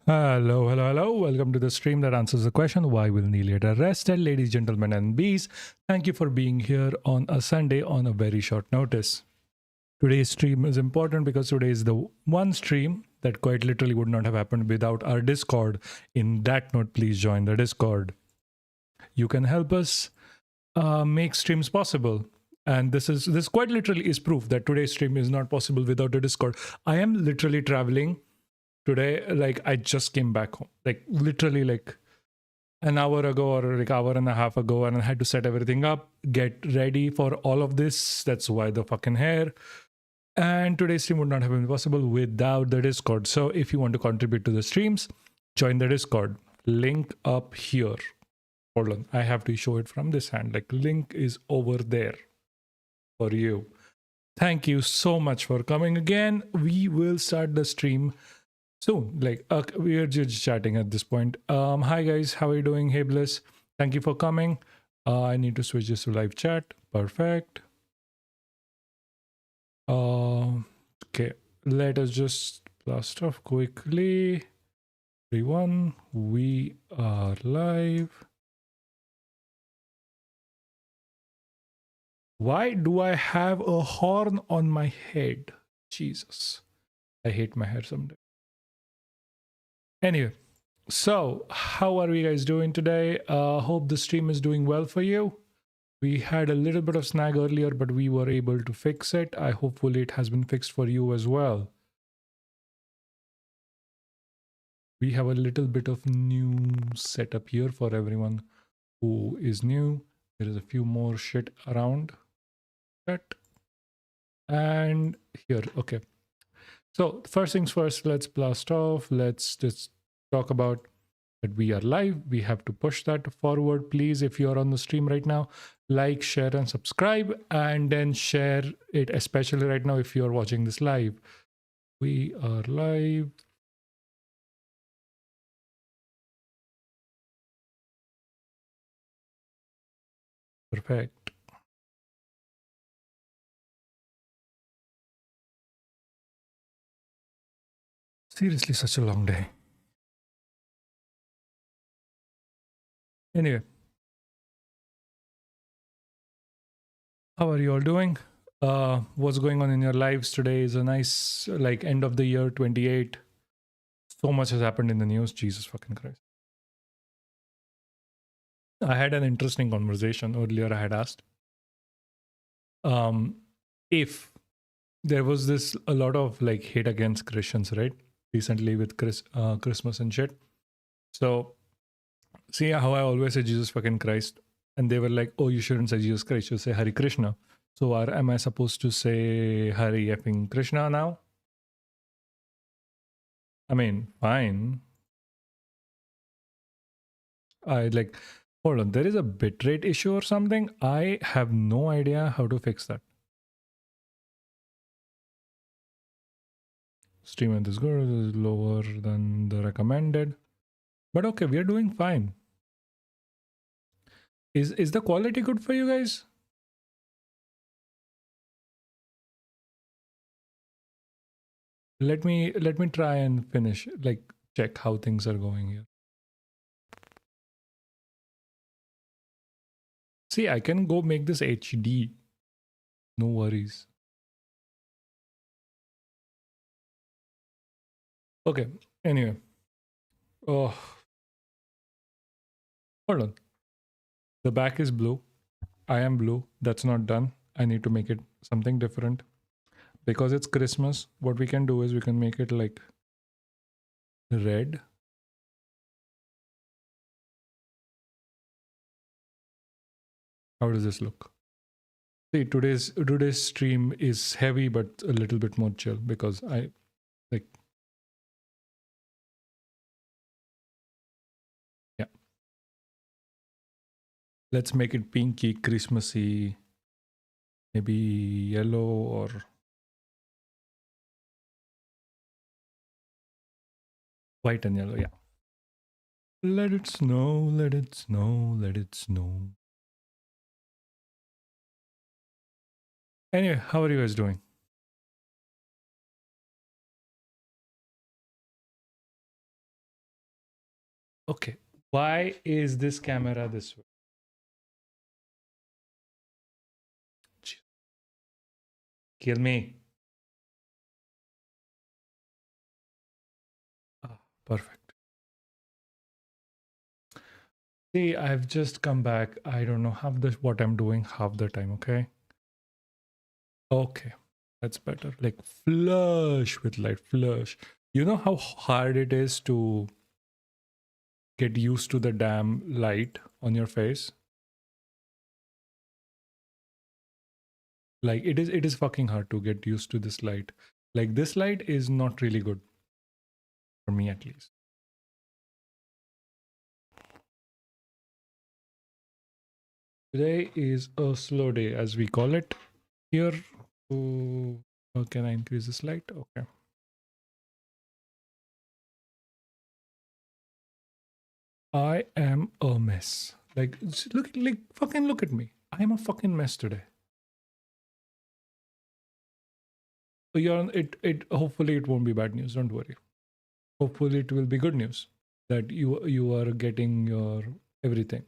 Hello, hello, hello. Welcome to the stream that answers the question, why will Neil get arrested? Ladies, gentlemen, and bees, thank you for being here on a Sunday on a very short notice. Today's stream is important because today is the one stream that quite literally would not have happened without our Discord. In that note, please join the Discord. You can help us make streams possible. And this quite literally is proof that today's stream is not possible without the Discord. I am literally traveling today. Like, I just came back home, like literally like an hour ago or like hour and a half ago, and I had to set everything up, get ready for all of this. That's why the fucking hair. And today's stream would not have been possible without the Discord. So if you want to contribute to the streams, join the Discord. Link up here. Hold on, I have to show it from this hand. Like, link is over there for you. Thank you so much for coming again. We will start the stream soon. Like, we are just chatting at this point. Hi guys, how are you doing? Hey Bliss, thank you for coming. I need to switch this to live chat. Perfect. Okay, let us just blast off quickly. Everyone, we are live. Why do I have a horn on my head? Jesus, I hate my hair someday. Anyway, so how are we guys doing today? Hope the stream is doing well for you. We had a little bit of snag earlier, but we were able to fix it. I hopefully it has been fixed for you as well. We have a little bit of new setup here for everyone who is new. There is a few more shit around that. And here, okay. So first things first, let's blast off. Let's just talk about that we are live. We have to push that forward. Please, if you're on the stream right now, like, share, and subscribe, and then share it, especially right now if you're watching this live. We are live. Perfect. Seriously, such a long day. Anyway, how are you all doing? What's going on in your lives today? Is a nice, like, end of the year 28. So much has happened in the news. Jesus fucking Christ. I had an interesting conversation earlier. I had asked if there was this a lot of like hate against Christians, right? Recently with Christmas and shit. So see how I always say Jesus fucking Christ, and they were like, "Oh, you shouldn't say Jesus Christ. You say Hari Krishna." So am I supposed to say Hari effing Krishna now? I mean, fine. I like. Hold on, there is a bitrate issue or something. I have no idea how to fix that. Stream and this girl is lower than the recommended, but okay, we are doing fine. Is the quality good for you guys? Let me try and finish, like, check how things are going here. See, I can go make this HD. No worries. Okay, anyway. Oh, hold on. The back is blue. I am blue. That's not done. I need to make it something different. Because it's Christmas, what we can do is we can make it like red. How does this look? See, today's stream is heavy but a little bit more chill because I like, yeah. Let's make it pinky, Christmassy, maybe yellow or white and yellow, yeah. Let it snow, let it snow, let it snow. Anyway, how are you guys doing? Okay. Why is this camera this way? Kill me. Ah, perfect. See, I've just come back. I don't know half the what I'm doing half the time, okay? Okay. That's better. Like flush with light, flush. You know how hard it is to get used to the damn light on your face? Like it is fucking hard to get used to this light. Like this light is not really good for me at least. Today is a slow day as we call it here. Oh, can I increase this light? Okay. I am a mess. Like look, fucking look at me. I am a fucking mess today. So you're it hopefully it won't be bad news, don't worry. Hopefully it will be good news that you are getting your everything.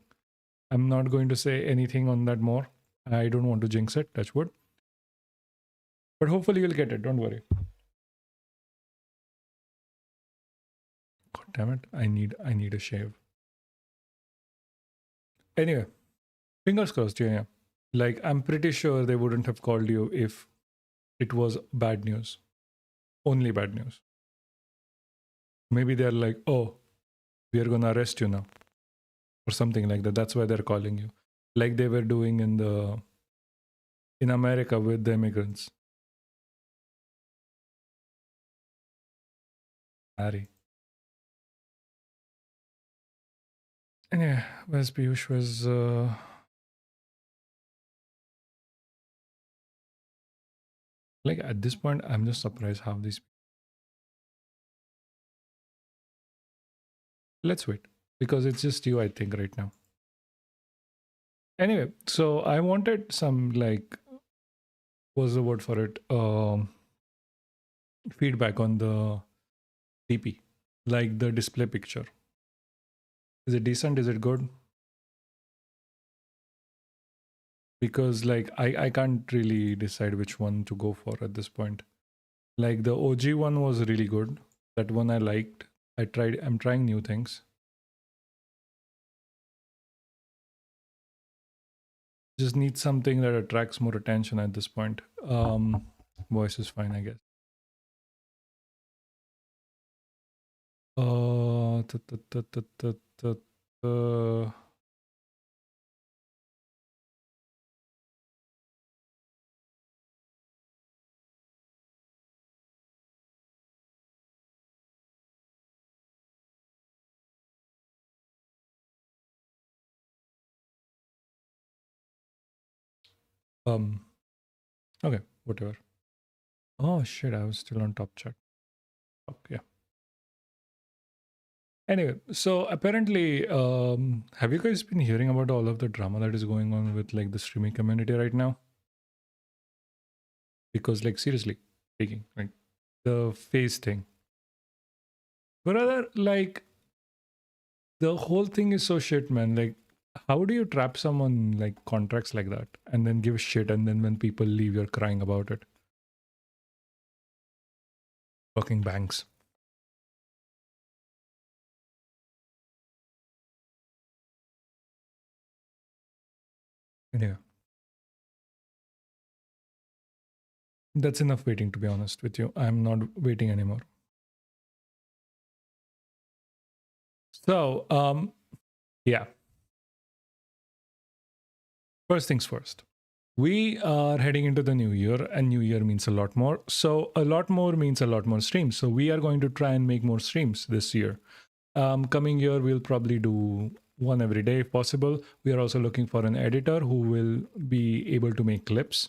I'm not going to say anything on that more. I don't want to jinx it, touch wood. But hopefully you'll get it, don't worry. God damn it. I need a shave. Anyway, fingers crossed, yeah. Like I'm pretty sure they wouldn't have called you if it was bad news. Only bad news. Maybe they're like, oh, we are gonna arrest you now. Or something like that. That's why they're calling you. Like they were doing in America with the immigrants. Harry. Anyway, Wes Piyush was like at this point, I'm just surprised how these. Let's wait because it's just you, I think, right now. Anyway, so I wanted some like, what's the word for it? Feedback on the DP, like the display picture. Is it decent? Is it good? Because like I can't really decide which one to go for at this point. Like the OG one was really good. That one I liked. I'm trying new things. Just need something that attracts more attention at this point. Voice is fine, I guess. Uh, t- t- t- t- t- t- uh, um, okay, whatever. Oh shit, I was still on top chat. Okay. Anyway, so apparently, have you guys been hearing about all of the drama that is going on with like the streaming community right now? Because like seriously speaking, like the face thing, brother, like the whole thing is so shit, man. Like, how do you trap someone like contracts like that and then give shit, and then when people leave, you're crying about it? Fucking banks. Anyway, that's enough waiting, to be honest with you. I'm not waiting anymore. So, yeah. First things first. We are heading into the new year, and new year means a lot more. So, a lot more means a lot more streams. So, we are going to try and make more streams this year. Coming year, we'll probably do one every day if possible. We are also looking for an editor who will be able to make clips.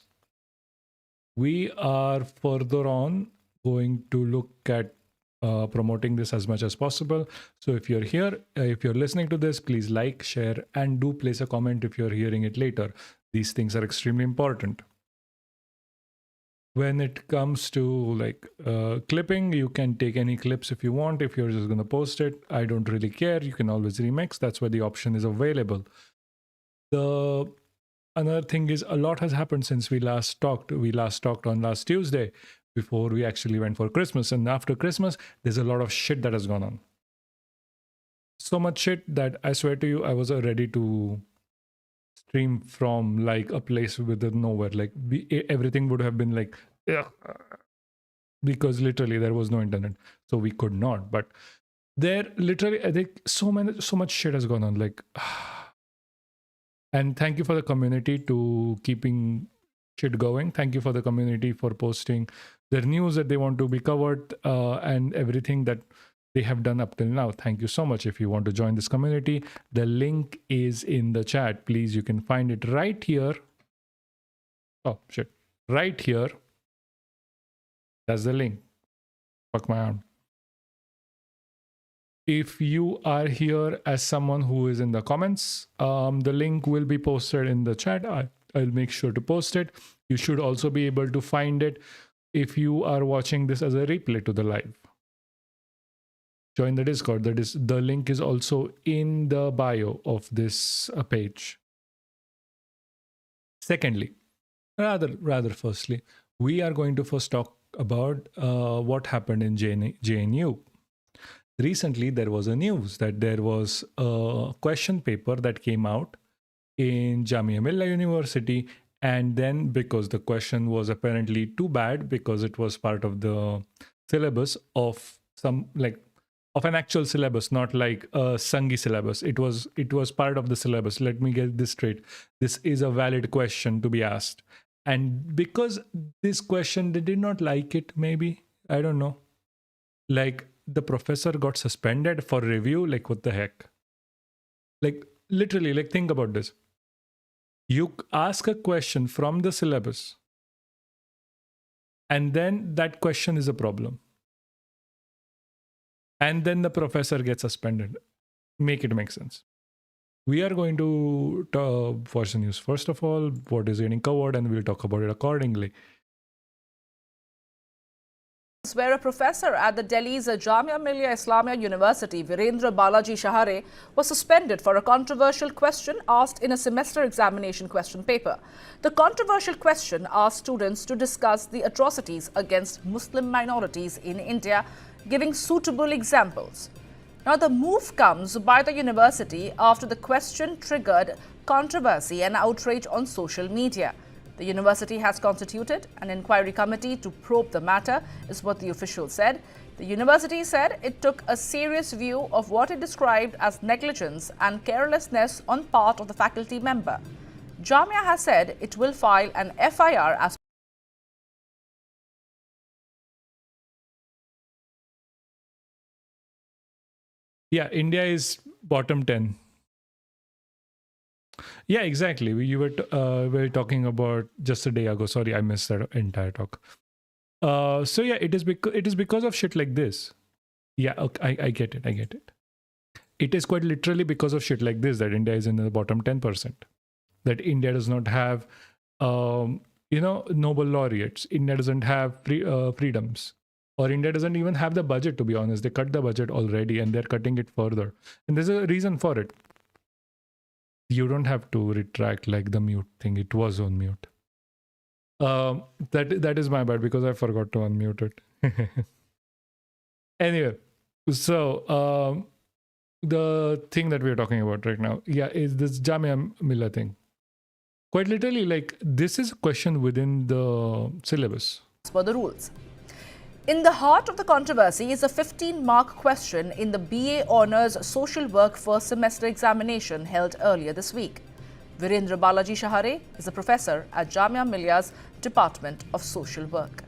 We are further on going to look at promoting this as much as possible. So if you're here, if you're listening to this, please like, share, and do place a comment if you're hearing it later. These things are extremely important. when it comes to like clipping, you can take any clips if you want. If you're just going to post it, I don't really care. You can always remix. That's why the option is available. The another thing is a lot has happened since we last talked. We last talked on last Tuesday before we actually went for Christmas. And after Christmas, there's a lot of shit that has gone on. So much shit that I swear to you, I was ready to stream from like a place with nowhere. Like everything would have been like, ugh, because literally there was no internet, so we could not. But there literally, I think so much shit has gone on. Like, and thank you for the community to keeping shit going. Thank you for the community for posting their news that they want to be covered and everything that they have done up till now. Thank you so much. If you want to join this community, the link is in the chat. Please, you can find it right here. Oh, shit. Right here. That's the link. Fuck my arm. If you are here as someone who is in the comments, the link will be posted in the chat. I'll make sure to post it. You should also be able to find it if you are watching this as a replay to the live. Join the Discord. The link is also in the bio of this page. Secondly, rather firstly, we are going to first talk about what happened in JNU. Recently, there was a news that there was a question paper that came out in Jamia Millia University, and then because the question was apparently too bad because it was part of the syllabus of some like of an actual syllabus, not like a Sangi syllabus. It was part of the syllabus. Let me get this straight. This is a valid question to be asked. And because this question, they did not like it, maybe. I don't know. Like, the professor got suspended for review. Like, what the heck? Like, literally, like, think about this. You ask a question from the syllabus, and then that question is a problem. And then the professor gets suspended. Make it make sense. We are going to watch the news. First of all, what is getting covered, and we'll talk about it accordingly. Where a professor at the Delhi's Jamia Millia Islamia University, Virendra Balaji Shahare, was suspended for a controversial question asked in a semester examination question paper. The controversial question asked students to discuss the atrocities against Muslim minorities in India, giving suitable examples. Now, the move comes by the university after the question triggered controversy and outrage on social media. The university has constituted an inquiry committee to probe the matter, is what the official said. The university said it took a serious view of what it described as negligence and carelessness on part of the faculty member. Jamia has said it will file an FIR as yeah, India is bottom 10. Yeah, exactly. You were talking about just a day ago. Sorry, I missed that entire talk. So yeah, it is because of shit like this. Yeah, okay, I get it. I get it. It is quite literally because of shit like this that India is in the bottom 10%. That India does not have, Nobel laureates. India doesn't have freedoms. Or India doesn't even have the budget, to be honest. They cut the budget already and they're cutting it further. And there's a reason for it. You don't have to retract like the mute thing. It was on mute. That is my bad because I forgot to unmute it. Anyway, so the thing that we're talking about right now, yeah, is this Jamia Millia thing. Quite literally, like, this is a question within the syllabus. per the rules. In the heart of the controversy is a 15-mark question in the BA Honours Social Work first semester examination held earlier this week. Virendra Balaji Shahare is a professor at Jamia Millia's Department of Social Work.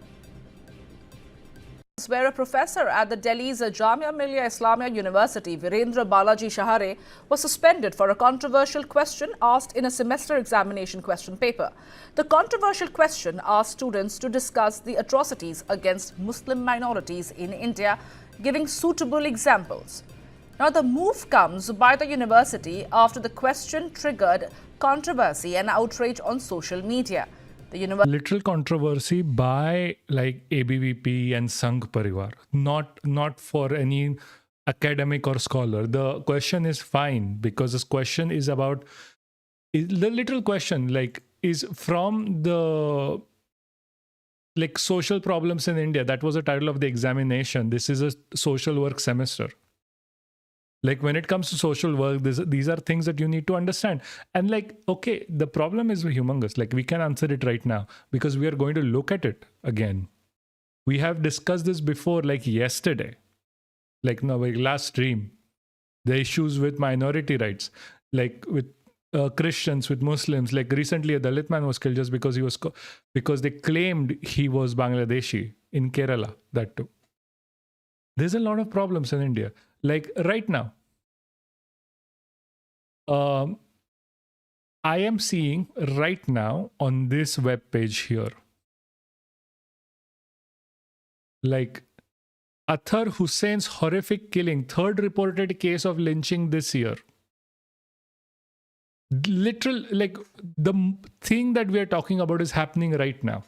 Where a professor at the Delhi's Jamia Millia Islamia University, Virendra Balaji Shahare, was suspended for a controversial question asked in a semester examination question paper. The controversial question asked students to discuss the atrocities against Muslim minorities in India, giving suitable examples. Now, the move comes by the university after the question triggered controversy and outrage on social media. The university literal controversy by like ABVP and Sangh Parivar, not for any academic or scholar. The question is fine because this question is about the literal question like is from the like social problems in India. That was the title of the examination. This is a social work semester. Like when it comes to social work, these are things that you need to understand. And like, okay, the problem is humongous. Like we can answer it right now because we are going to look at it again. We have discussed this before, like yesterday, like no, like last stream, the issues with minority rights, like with Christians, with Muslims. Like recently, a Dalit man was killed just because because they claimed he was Bangladeshi in Kerala. That too. There's a lot of problems in India. Like right now, I am seeing right now on this web page here, like Athar Hussein's horrific killing, third reported case of lynching this year. Literal, like the thing that we are talking about is happening right now.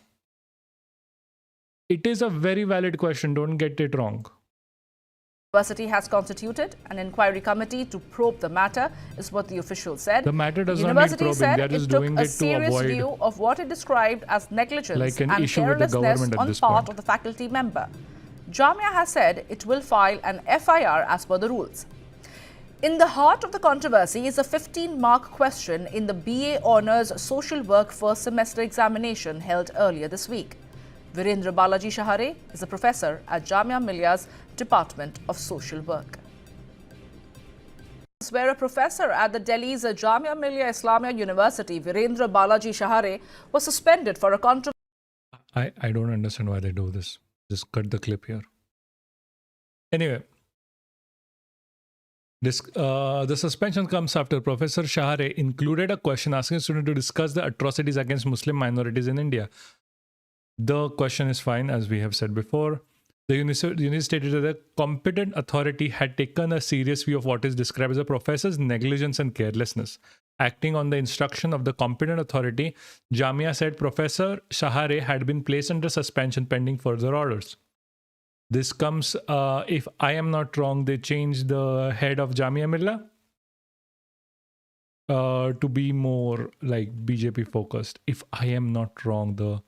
It is a very valid question. Don't get it wrong. university has constituted an inquiry committee to probe the matter, is what the official said. The matter does The not need university probing. said They're it just took doing a it to serious avoid view of what it described as negligence like an and issue with the carelessness government at on this part point. of the faculty member. Jamia has said it will file an FIR as per the rules. In the heart of the controversy is a 15-mark question in the BA Honours Social Work first semester examination held earlier this week. Virendra Balaji Shahare is a professor at Jamia Millia's Department of Social Work. Where a professor at the Delhi's Jamia Millia Islamia University, Virendra Balaji Shahare, was suspended for a controversy. I don't understand why they do this. Just cut the clip here. Anyway, the suspension comes after Professor Shahare included a question asking students to discuss the atrocities against Muslim minorities in India. The question is fine, as we have said before. The university stated that the competent authority had taken a serious view of what is described as a professor's negligence and carelessness. Acting on the instruction of the competent authority, Jamia said Professor Shahare had been placed under suspension pending further orders. This comes, if I am not wrong, they changed the head of Jamia Millia to be more like BJP focused. If I am not wrong, the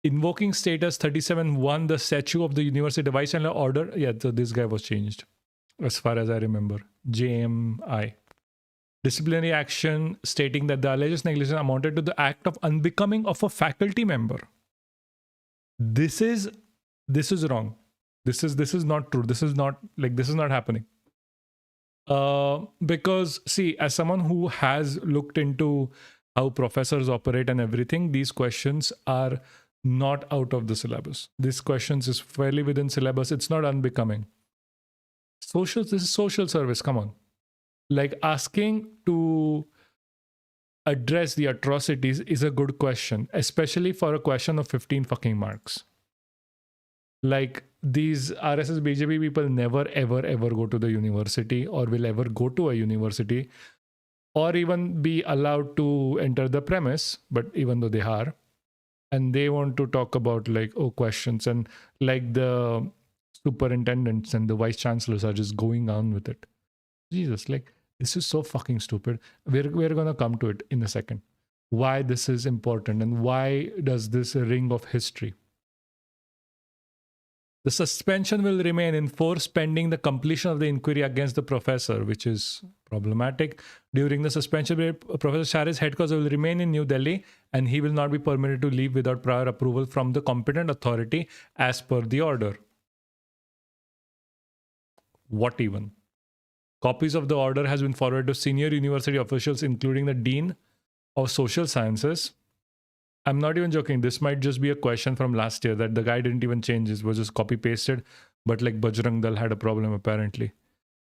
invoking status 37(1), the statute of the university vice chancellor order. Yeah, so this guy was changed, as far as I remember. JMI. Disciplinary action stating that the alleged negligence amounted to the act of unbecoming of a faculty member. This is wrong. This is not true. This is not happening. Because see, as someone who has looked into how professors operate and everything, these questions are not out of the syllabus. These questions is fairly within syllabus. It's not unbecoming. This is social service. Come on. Like asking to address the atrocities is a good question, especially for a question of 15 fucking marks. Like these RSS BJP people never ever go to the university or will ever go to a university or even be allowed to enter the premise, but even though they are, and they want to talk about like questions, and like the superintendents and the vice chancellors are just going on with it. Jesus, like this is so fucking stupid. We're gonna come to it in a second. Why this is important and why does this ring of history? The suspension will remain in force pending the completion of the inquiry against the professor, which is problematic. During the suspension period, Professor Shahare's headquarters will remain in New Delhi and he will not be permitted to leave without prior approval from the competent authority as per the order. What even? Copies of the order has been forwarded to senior university officials, including the Dean of Social Sciences. I'm not even joking. This might just be a question from last year that the guy didn't even change. It was just copy pasted. But like Bajrang Dal had a problem apparently.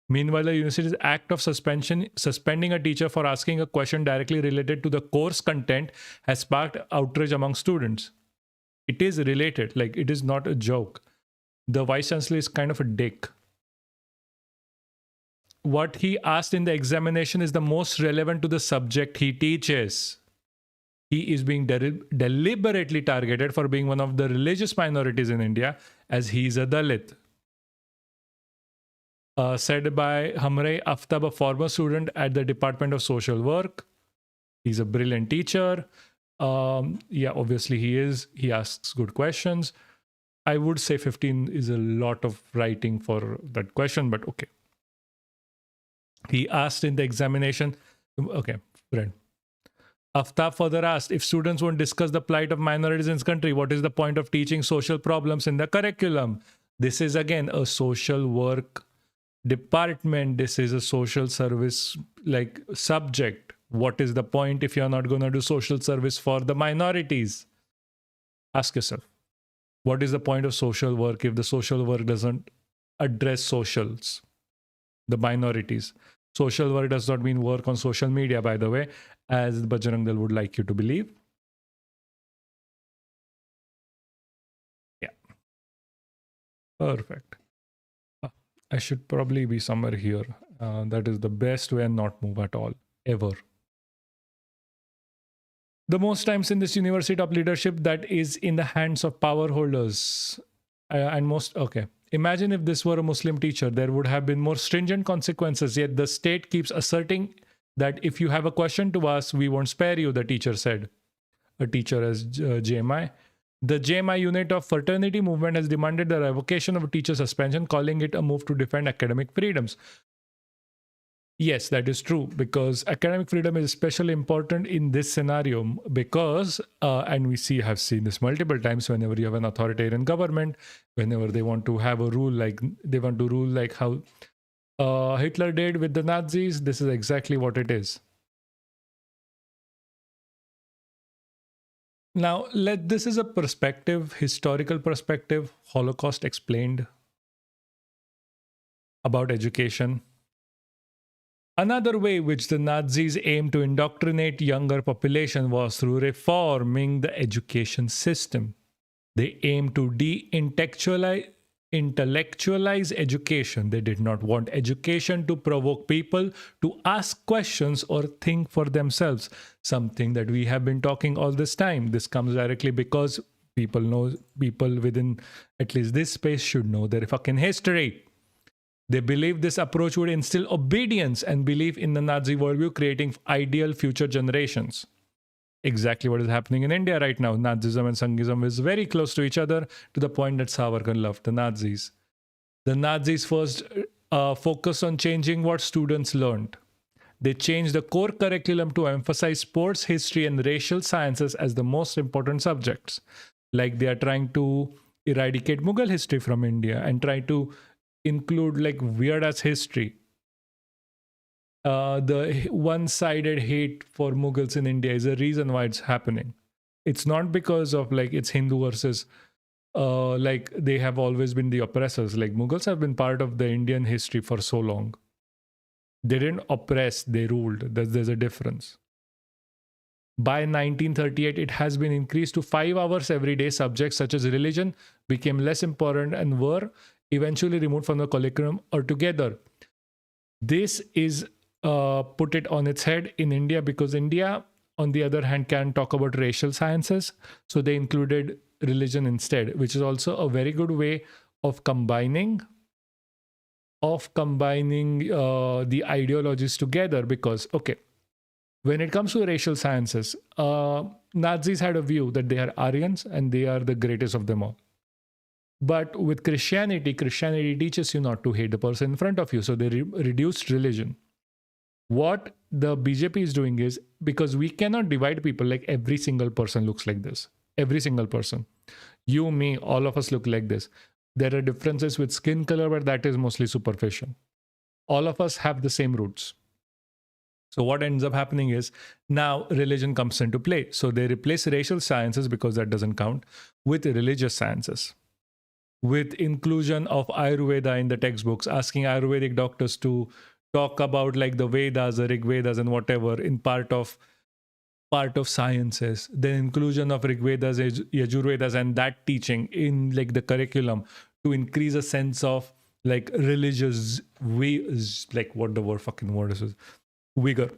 Meanwhile, the university's act of suspending a teacher for asking a question directly related to the course content has sparked outrage among students. It is related. Like it is not a joke. The vice chancellor is kind of a dick. What he asked in the examination is the most relevant to the subject he teaches. He is being deliberately targeted for being one of the religious minorities in India, as he is a Dalit. Said by Hamre Aftab, a former student at the Department of Social Work. He's a brilliant teacher. Yeah, obviously he is. He asks good questions. I would say 15 is a lot of writing for that question, but okay. He asked in the examination, okay, friend. Aftab further asked, if students won't discuss the plight of minorities in this country, what is the point of teaching social problems in the curriculum? This is again a social work department. This is a social service like subject. What is the point if you're not going to do social service for the minorities? Ask yourself, what is the point of social work if the social work doesn't address socials, the minorities? Social work does not mean work on social media, by the way, as Bajrang Dal would like you to believe. Yeah. Perfect. I should probably be somewhere here. That is the best way and not move at all, ever. The most times in this university top leadership that is in the hands of power holders. Okay. Imagine if this were a Muslim teacher, there would have been more stringent consequences, yet the state keeps asserting that if you have a question to ask, we won't spare you, the teacher said. A teacher as JMI. The JMI unit of fraternity movement has demanded the revocation of a teacher suspension, calling it a move to defend academic freedoms. Yes, that is true, because academic freedom is especially important in this scenario because, and have seen this multiple times, whenever you have an authoritarian government, whenever they want to have a rule like, they want to rule like how Hitler did with the Nazis, this is exactly what it is. Now, this is a perspective, historical perspective, Holocaust explained about education. Another way which the Nazis aimed to indoctrinate younger population was through reforming the education system. They aimed to de-intellectualize education. They did not want education to provoke people to ask questions or think for themselves, something that we have been talking all this time. This comes directly because people within at least this space should know their fucking history. They believed this approach would instill obedience and belief in the Nazi worldview, creating ideal future generations. Exactly what is happening in India right now. Nazism and Sanghism is very close to each other, to the point that Savarkar loved the Nazis. The Nazis first focused on changing what students learned. They changed the core curriculum to emphasize sports, history, and racial sciences as the most important subjects. Like they are trying to eradicate Mughal history from India and try to include like weird ass history. The one-sided hate for Mughals in India is a reason why it's happening. It's not because of like it's Hindu versus like they have always been the oppressors. Like Mughals have been part of the Indian history for so long. They didn't oppress, they ruled. There's a difference. By 1938, it has been increased to 5 hours every day. Subjects such as religion became less important and were eventually removed from the curriculum altogether. This is put it on its head in India, because India, on the other hand, can talk about racial sciences. So they included religion instead, which is also a very good way of combining the ideologies together. Because, okay, when it comes to racial sciences, Nazis had a view that they are Aryans and they are the greatest of them all. But with Christianity teaches you not to hate the person in front of you. So they reduced religion. What the BJP is doing is, because we cannot divide people like every single person looks like this. Every single person. You, me, all of us look like this. There are differences with skin color, but that is mostly superficial. All of us have the same roots. So what ends up happening is now religion comes into play. So they replace racial sciences, because that doesn't count, with religious sciences. With inclusion of Ayurveda in the textbooks, asking Ayurvedic doctors to talk about like the Vedas, the Rig Vedas and whatever in part of sciences. Then inclusion of Rig Vedas, Yajurvedas and that teaching in like the curriculum to increase a sense of like religious, like what the word fucking word is, vigor.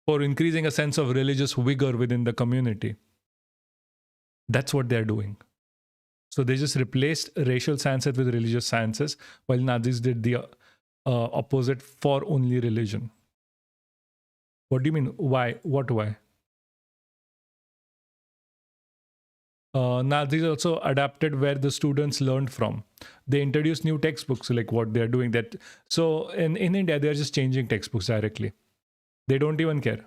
for increasing a sense of religious vigor within the community. That's what they're doing. So they just replaced racial sciences with religious sciences, while Nazis did the opposite for only religion. What do you mean? Why? What? Why? Nazis also adapted where the students learned from. They introduced new textbooks, like what they're doing. That so in India, they're just changing textbooks directly. They don't even care.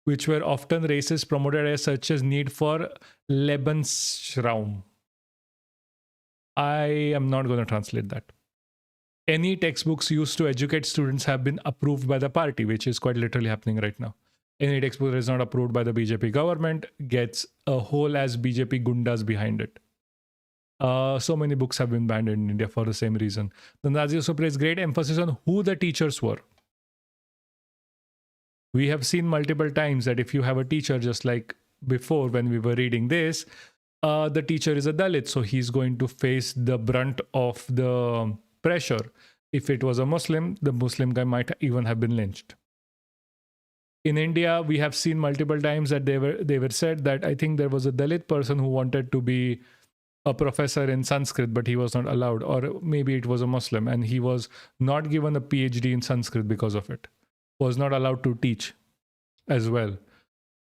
Which were often racist, promoted as such as need for Lebensraum. I am not going to translate that. Any textbooks used to educate students have been approved by the party, which is quite literally happening right now. Any textbook that is not approved by the BJP government gets a whole as BJP gundas behind it. So many books have been banned in India for the same reason. The Nazis also placed great emphasis on who the teachers were. We have seen multiple times that if you have a teacher, just like before when we were reading this, the teacher is a Dalit, so he's going to face the brunt of the pressure. If it was a Muslim, the Muslim guy might even have been lynched. In India, we have seen multiple times that they were said that I think there was a Dalit person who wanted to be a professor in Sanskrit, but he was not allowed, or maybe it was a Muslim and he was not given a PhD in Sanskrit because of it, was not allowed to teach as well.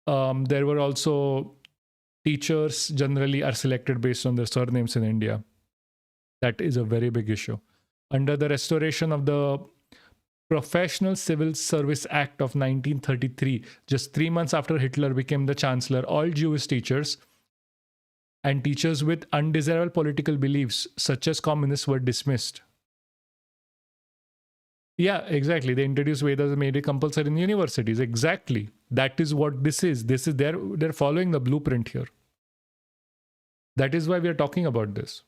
There were also teachers generally are selected based on their surnames in India. That is a very big issue. Under the restoration of the Professional Civil Service Act of 1933, just 3 months after Hitler became the chancellor, all Jewish teachers and teachers with undesirable political beliefs, such as communists, were dismissed. Yeah, exactly. They introduced Vedas and made it compulsory in universities. Exactly. That is what this is. They're following the blueprint here. That is why we are talking about this.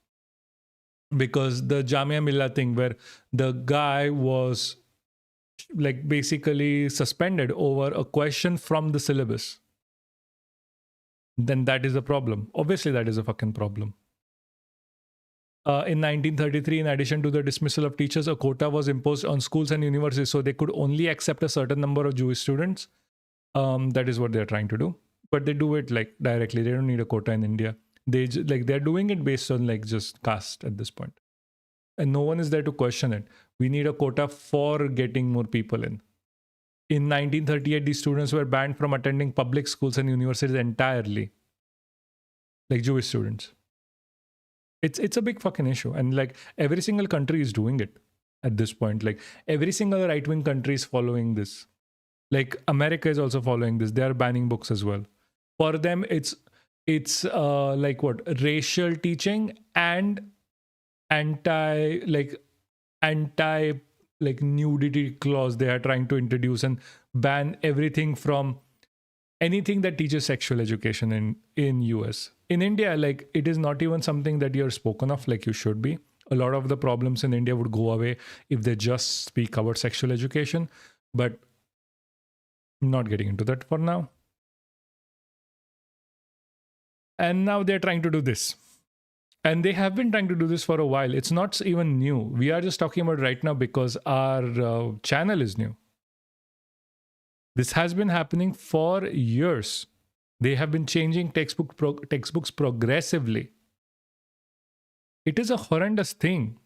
Because the Jamia Millah thing, where the guy was like basically suspended over a question from the syllabus, then that is a problem. Obviously, that is a fucking problem. In 1933, in addition to the dismissal of teachers, a quota was imposed on schools and universities, so they could only accept a certain number of Jewish students. That is what they're trying to do. But they do it like directly. They don't need a quota in India. They're doing it based on like just caste at this point. And no one is there to question it. We need a quota for getting more people in. In 1938, these students were banned from attending public schools and universities entirely. Like Jewish students. It's a big fucking issue. And like every single country is doing it at this point. Like every single right-wing country is following this. Like America is also following this. They are banning books as well. For them, it's like what? Racial teaching and anti nudity clause they are trying to introduce and ban everything from anything that teaches sexual education in US. In India, like it is not even something that you're spoken of like you should be. A lot of the problems in India would go away if they just speak about sexual education, but I'm not getting into that for now. And now they're trying to do this. And they have been trying to do this for a while. It's not even new. We are just talking about right now because our channel is new. This has been happening for years. They have been changing textbooks progressively. It is a horrendous thing.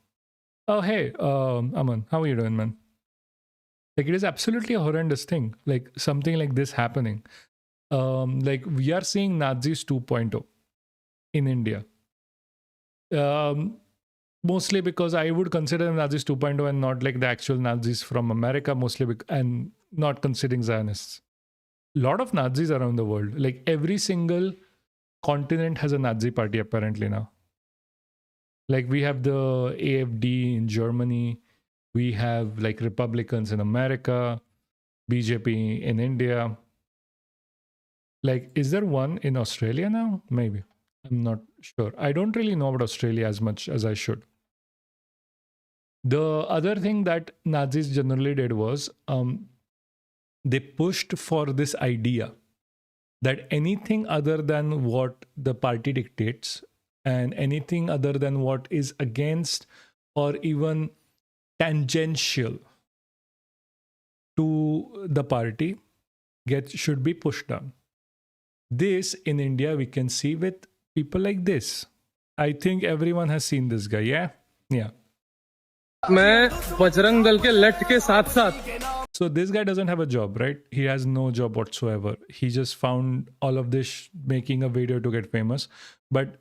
Oh, hey, Aman, how are you doing, man? Like, it is absolutely a horrendous thing. Like, something like this happening. Like, we are seeing Nazis 2.0 in India. Mostly because I would consider them Nazis 2.0 and not like the actual Nazis from America, mostly and not considering Zionists. A lot of Nazis around the world. Like every single continent has a Nazi party apparently now. Like we have the AFD in Germany. We have like Republicans in America, BJP in India. Like, is there one in Australia now? Maybe. I'm not sure. I don't really know about Australia as much as I should. The other thing that Nazis generally did was they pushed for this idea that anything other than what the party dictates and anything other than what is against or even tangential to the party should be pushed down. This in India we can see with people like this. I think everyone has seen this guy. Yeah. मैं बजरंग दल के left के साथ साथ So this guy doesn't have a job, right? He has no job whatsoever. He just found all of this making a video to get famous. But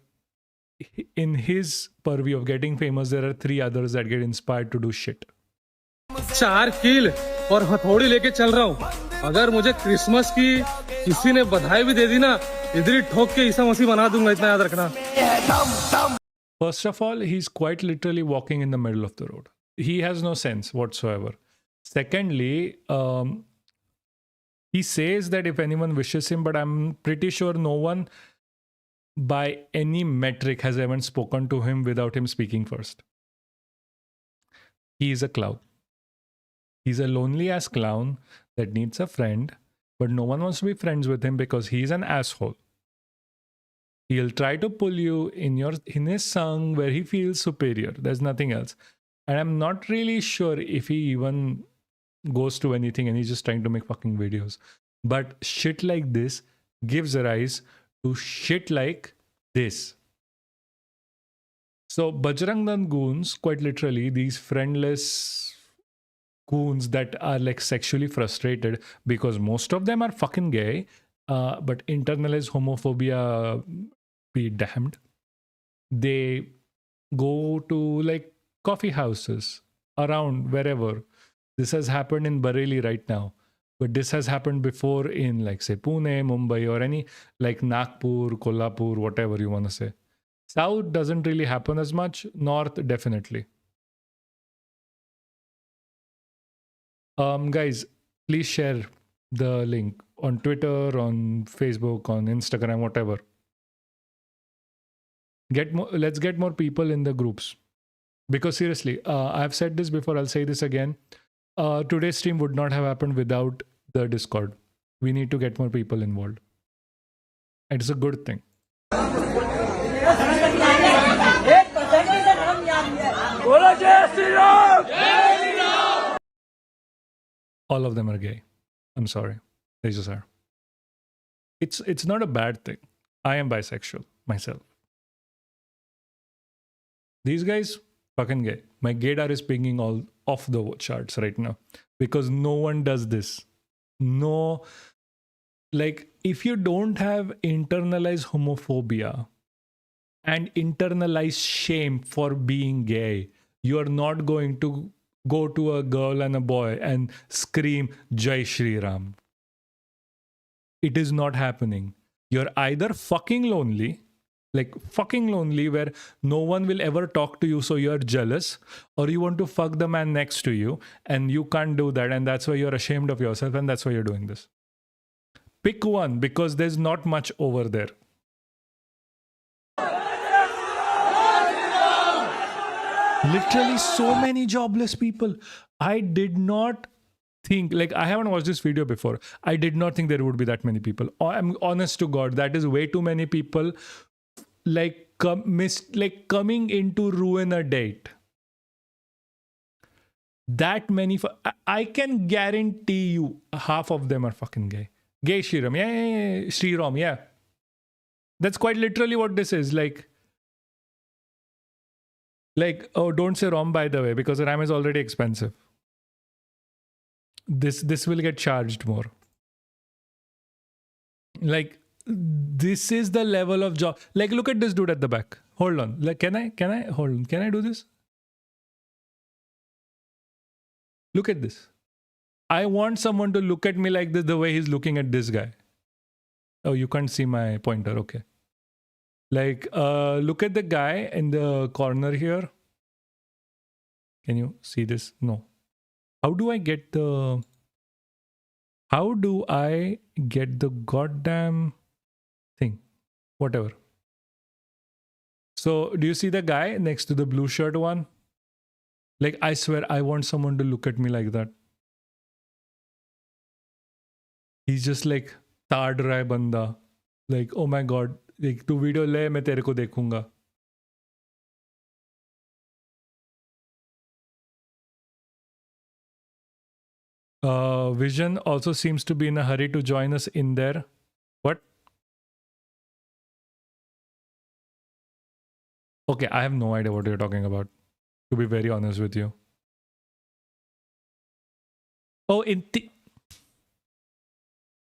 in his purview of getting famous, there are 3 others that get inspired to do shit. 4 कील और हथौड़ी लेके चल रहा हूँ. अगर मुझे Christmas की किसी ने बधाई भी दे दी ना, इधर ही ठोक के ईसा मसीह बना दूंगा, इतना याद रखना. First of all, he's quite literally walking in the middle of the road. He has no sense whatsoever. Secondly, he says that if anyone wishes him, but I'm pretty sure no one by any metric has ever spoken to him without him speaking first. He is a clown. He's a lonely ass clown that needs a friend, but no one wants to be friends with him because he's an asshole. He'll try to pull you in his song where he feels superior. There's nothing else. And I'm not really sure if he even goes to anything and he's just trying to make fucking videos. But shit like this gives rise to shit like this. So Bajrang Dal goons, quite literally, these friendless goons that are like sexually frustrated because most of them are fucking gay, but internalized homophobia be damned. They go to like coffee houses around wherever. This has happened in Bareilly right now, but this has happened before in like say Pune, Mumbai, or any like Nagpur, Kolhapur, whatever you want to say. South doesn't really happen as much. North definitely. Guys, please share the link on Twitter, on Facebook, on Instagram, whatever. Let's get more people in the groups. Because seriously, I've said this before, I'll say this again. Today's stream would not have happened without the Discord. We need to get more people involved. It's a good thing. All of them are gay. I'm sorry. They just are. It's not a bad thing. I am bisexual myself. These guys, fucking gay. My gaydar is pinging all off the charts right now because no one does this. No, like if you don't have internalized homophobia and internalized shame for being gay, you are not going to go to a girl and a boy and scream Jai Shri Ram. It is not happening. You're either fucking lonely, like fucking lonely where no one will ever talk to you so you're jealous, or you want to fuck the man next to you and you can't do that and that's why you're ashamed of yourself and that's why you're doing this. Pick one because there's not much over there. Literally so many jobless people. I did not think, like I haven't watched this video before. I did not think there would be that many people. I'm honest to God, that is way too many people like coming in to ruin a date. That many, I can guarantee you half of them are fucking gay. Gay Shriram, yeah. Shriram, yeah. That's quite literally what this is. Like, oh, don't say Rom by the way, because Ram is already expensive. This will get charged more. Like, this is the level of job. Like, look at this dude at the back. Hold on. Like, can I hold on? Can I do this? Look at this. I want someone to look at me like this, the way he's looking at this guy. Oh, you can't see my pointer. Okay. Like, look at the guy in the corner here. Can you see this? No. How do I get the goddamn thing? Whatever. So, do you see the guy next to the blue shirt one? Like, I swear, I want someone to look at me like that. He's just like, taad raha hai banda. Like, oh my God. Like, tu video le, main tere ko dekhunga. Vision also seems to be in a hurry to join us in there. What? Okay, I have no idea what you're talking about, to be very honest with you. Oh, in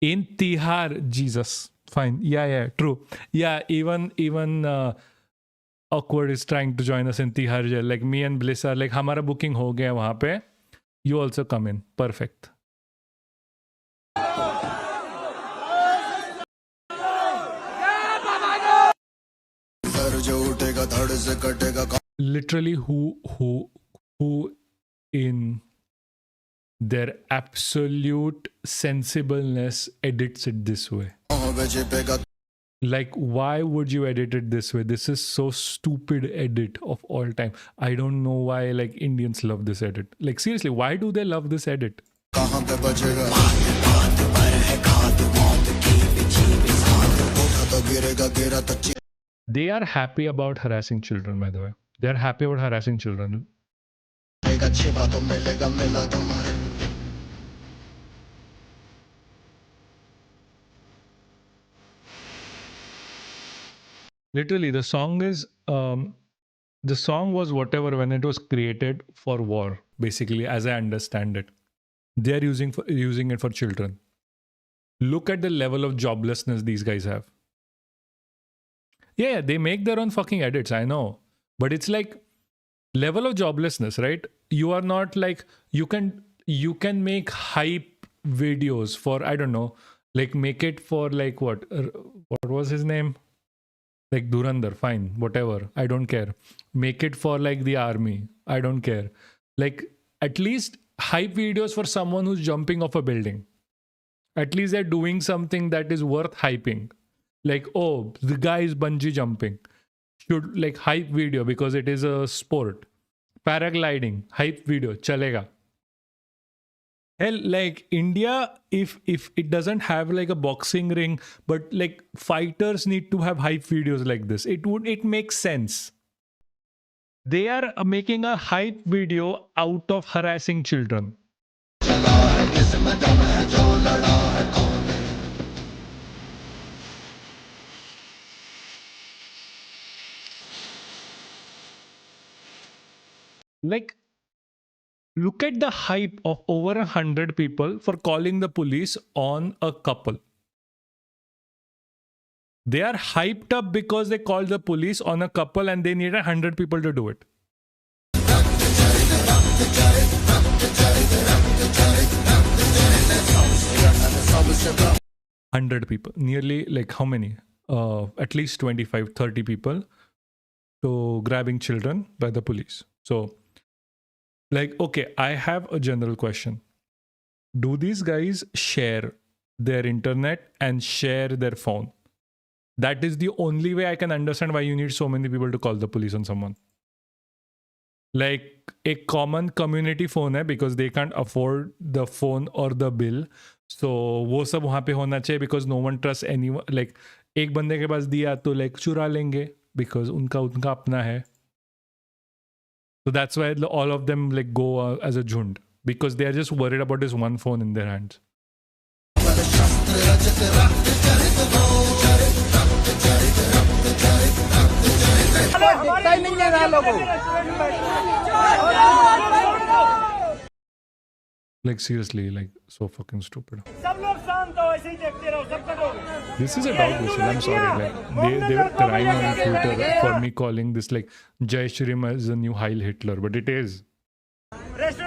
Tihar, Jesus. Fine. Yeah, true. Yeah, even Awkward is trying to join us in Tihar jail. Like me and Bliss are like, हमारा booking हो गया वहाँ पे. You also come in. Perfect. Literally, who in their absolute sensibleness edits it this way? Like, why would you edit it this way? This is so stupid edit of all time. I don't know why like Indians love this edit. Like seriously, why do they love this edit? They are happy about harassing children, by the way. They are happy about harassing children. Literally, the song was whatever when it was created for war, basically, as I understand it. They are using it for children. Look at the level of joblessness these guys have. Yeah, they make their own fucking edits, I know. But it's like level of joblessness, right? You are not like you can make hype videos for, I don't know, like make it for like what was his name? Like Durandar, fine, whatever. I don't care. Make it for like the army. I don't care. Like at least hype videos for someone who's jumping off a building. At least they're doing something that is worth hyping. Like, oh, the guy is bungee jumping. Should like hype video because it is a sport. Paragliding, hype video, chalega. Hell, like India, if it doesn't have like a boxing ring, but like fighters need to have hype videos like this. It makes sense. They are making a hype video out of harassing children. Like, look at the hype of over 100 people for calling the police on a couple. They are hyped up because they called the police on a couple and they need 100 people to do it. Hundred people, nearly like how many? At least 25, 30 people to grabbing children by the police. So, like, okay, I have a general question. Do these guys share their internet and share their phone? That is the only way I can understand why you need so many people to call the police on someone. Like a common community phone hai because they can't afford the phone or the bill. So वो सब वहाँ पे होना चाहिए because no one trusts anyone. Like एक बंदे के पास दिया तो like चुरा लेंगे because उनका अपना है. So that's why all of them like go as a jhund because they are just worried about this one phone in their hands. Like seriously, like so fucking stupid. This is a dog whistle. I'm sorry. Like they were crying on Twitter for me calling this like Jai Shrim as a new Heil Hitler, but it is. It's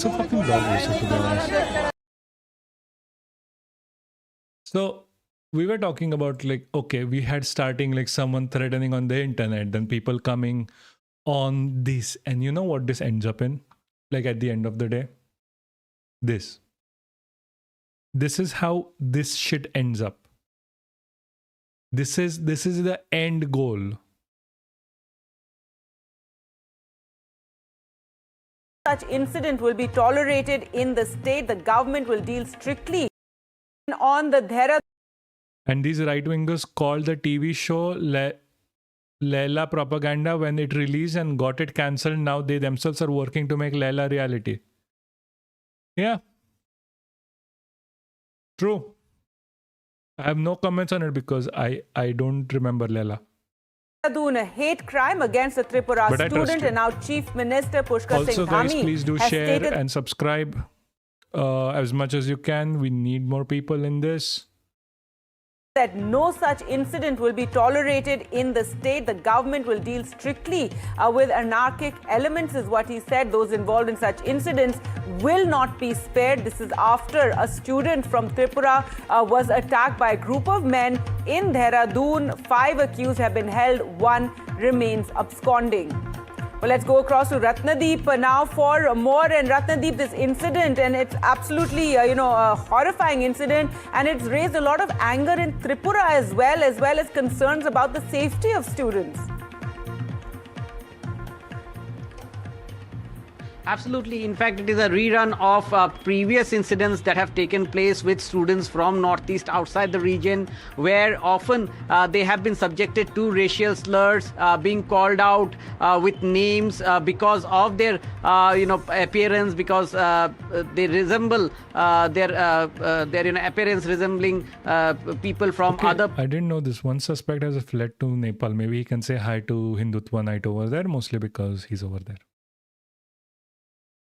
a fucking dog whistle, to be honest. So we were talking about like, okay, we had starting like someone threatening on the internet, then people coming on this. And you know what this ends up in? Like at the end of the day? This is how this shit ends up. This is the end goal. Such incident will be tolerated in the state. The government will deal strictly on the Dhera. And these right-wingers called the TV show Laila propaganda when it released and got it cancelled. Now they themselves are working to make Laila reality. Yeah. True. I have no comments on it because I don't remember Laila. Dehradun, a hate crime against a Tripura But I trust student, you. and now Chief Minister Pushkar Also, Singh guys, Dhami please do has share stated and subscribe as much as you can. We need more people in this. that no such incident will be tolerated in the state. The government will deal strictly with anarchic elements, is what he said. Those involved in such incidents will not be spared. This is after a student from Tripura was attacked by a group of men in Dehradun. 5 accused have been held. 1 remains absconding. Well, let's go across to Ratnadeep now for more. And Ratnadeep, this incident, and it's absolutely, a horrifying incident, and it's raised a lot of anger in Tripura as well as concerns about the safety of students. Absolutely. In fact, it is a rerun of previous incidents that have taken place with students from Northeast outside the region, where often they have been subjected to racial slurs, being called out with names because of their, appearance, because they resemble their appearance resembling people from other. I didn't know this. One suspect has fled to Nepal. Maybe he can say hi to Hindutva Night over there, mostly because he's over there.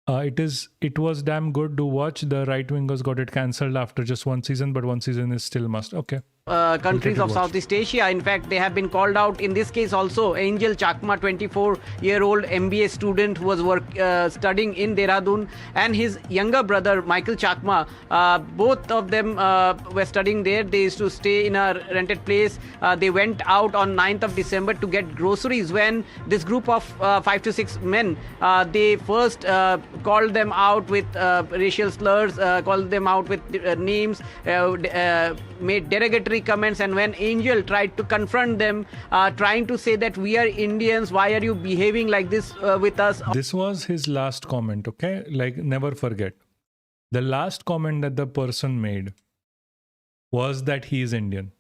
It was damn good to watch. The right wingers got it cancelled after just 1 season, but 1 season is still must. Okay. Countries of Southeast Asia. In fact, they have been called out. In this case also, Angel Chakma, 24-year-old MBA student who was studying in Dehradun, and his younger brother, Michael Chakma, both of them were studying there. They used to stay in a rented place. They went out on 9th of December to get groceries when this group of 5 to 6 men, they first called them out with racial slurs, called them out with names, made derogatory comments, and when Angel tried to confront them, trying to say that we are Indians, why are you behaving like this with us? This was his last comment, okay? Like, never forget. The last comment that the person made was that he is Indian.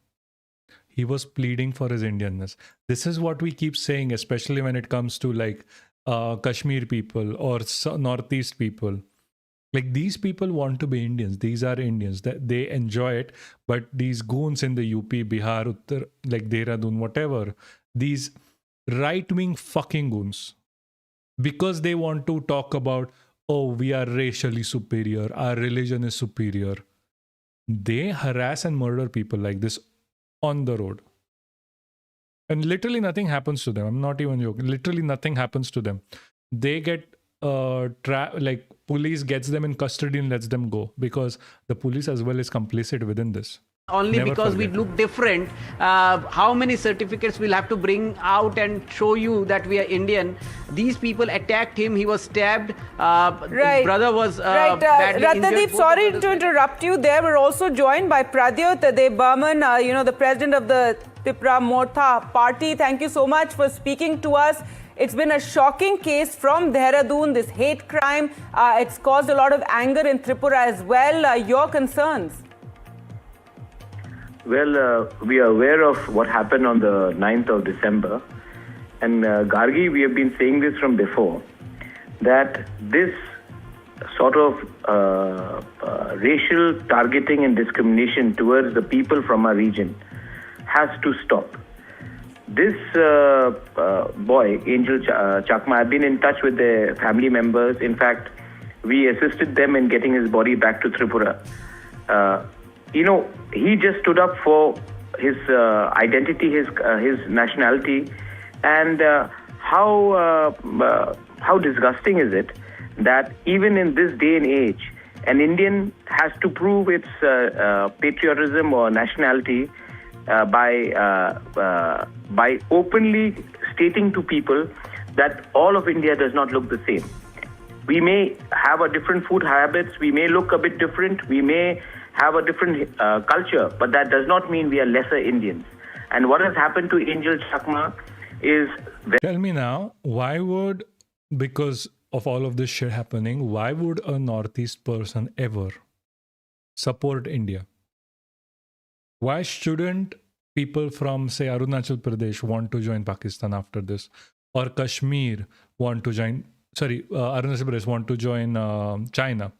He was pleading for his Indianness. This is what we keep saying, especially when it comes to like Kashmir people or Northeast people. Like, these people want to be Indians. These are Indians. They enjoy it. But these goons in the UP, Bihar, Uttar, like Dehradun, whatever, these right-wing fucking goons, because they want to talk about, oh, we are racially superior, our religion is superior, they harass and murder people like this on the road. And literally nothing happens to them. I'm not even joking. Literally nothing happens to them. They get like police gets them in custody and lets them go, because the police as well is complicit within this. Only Never because forget. we look different. How many certificates we'll have to bring out and show you that we are Indian? These people attacked him. He was stabbed. Right. His brother was badly Ratnadeep, injured. sorry to interrupt you there. We're also joined by Pradyut Burman, the president of the Tripura Mortha party. Thank you so much for speaking to us. It's been a shocking case from Dehradun, this hate crime. It's caused a lot of anger in Tripura as well. Your concerns? Well, we are aware of what happened on the 9th of December. And Gargi, we have been saying this from before, that this sort of racial targeting and discrimination towards the people from our region has to stop. This boy, Angel Chakma, I've been in touch with the family members. In fact, we assisted them in getting his body back to Tripura. He just stood up for his identity, his nationality, and how disgusting is it that even in this day and age, an Indian has to prove its patriotism or nationality by openly stating to people that all of India does not look the same. We may have a different food habits, we may look a bit different, we may have a different culture, but that does not mean we are lesser Indians. And what has happened to Angel Chakma is... Tell me now, why would, because of all of this shit happening, why would a Northeast person ever support India? Why shouldn't people from, say, Arunachal Pradesh want to join Pakistan after this, or Kashmir want to join, Arunachal Pradesh want to join China,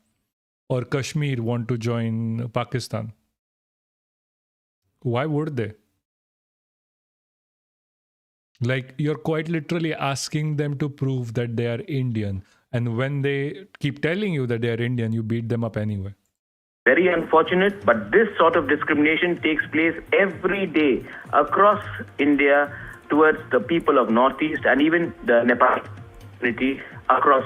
or Kashmir want to join Pakistan, why would they? Like, you're quite literally asking them to prove that they are Indian. And when they keep telling you that they are Indian, you beat them up anyway. Very unfortunate, but this sort of discrimination takes place every day across India towards the people of Northeast and even the Nepal community across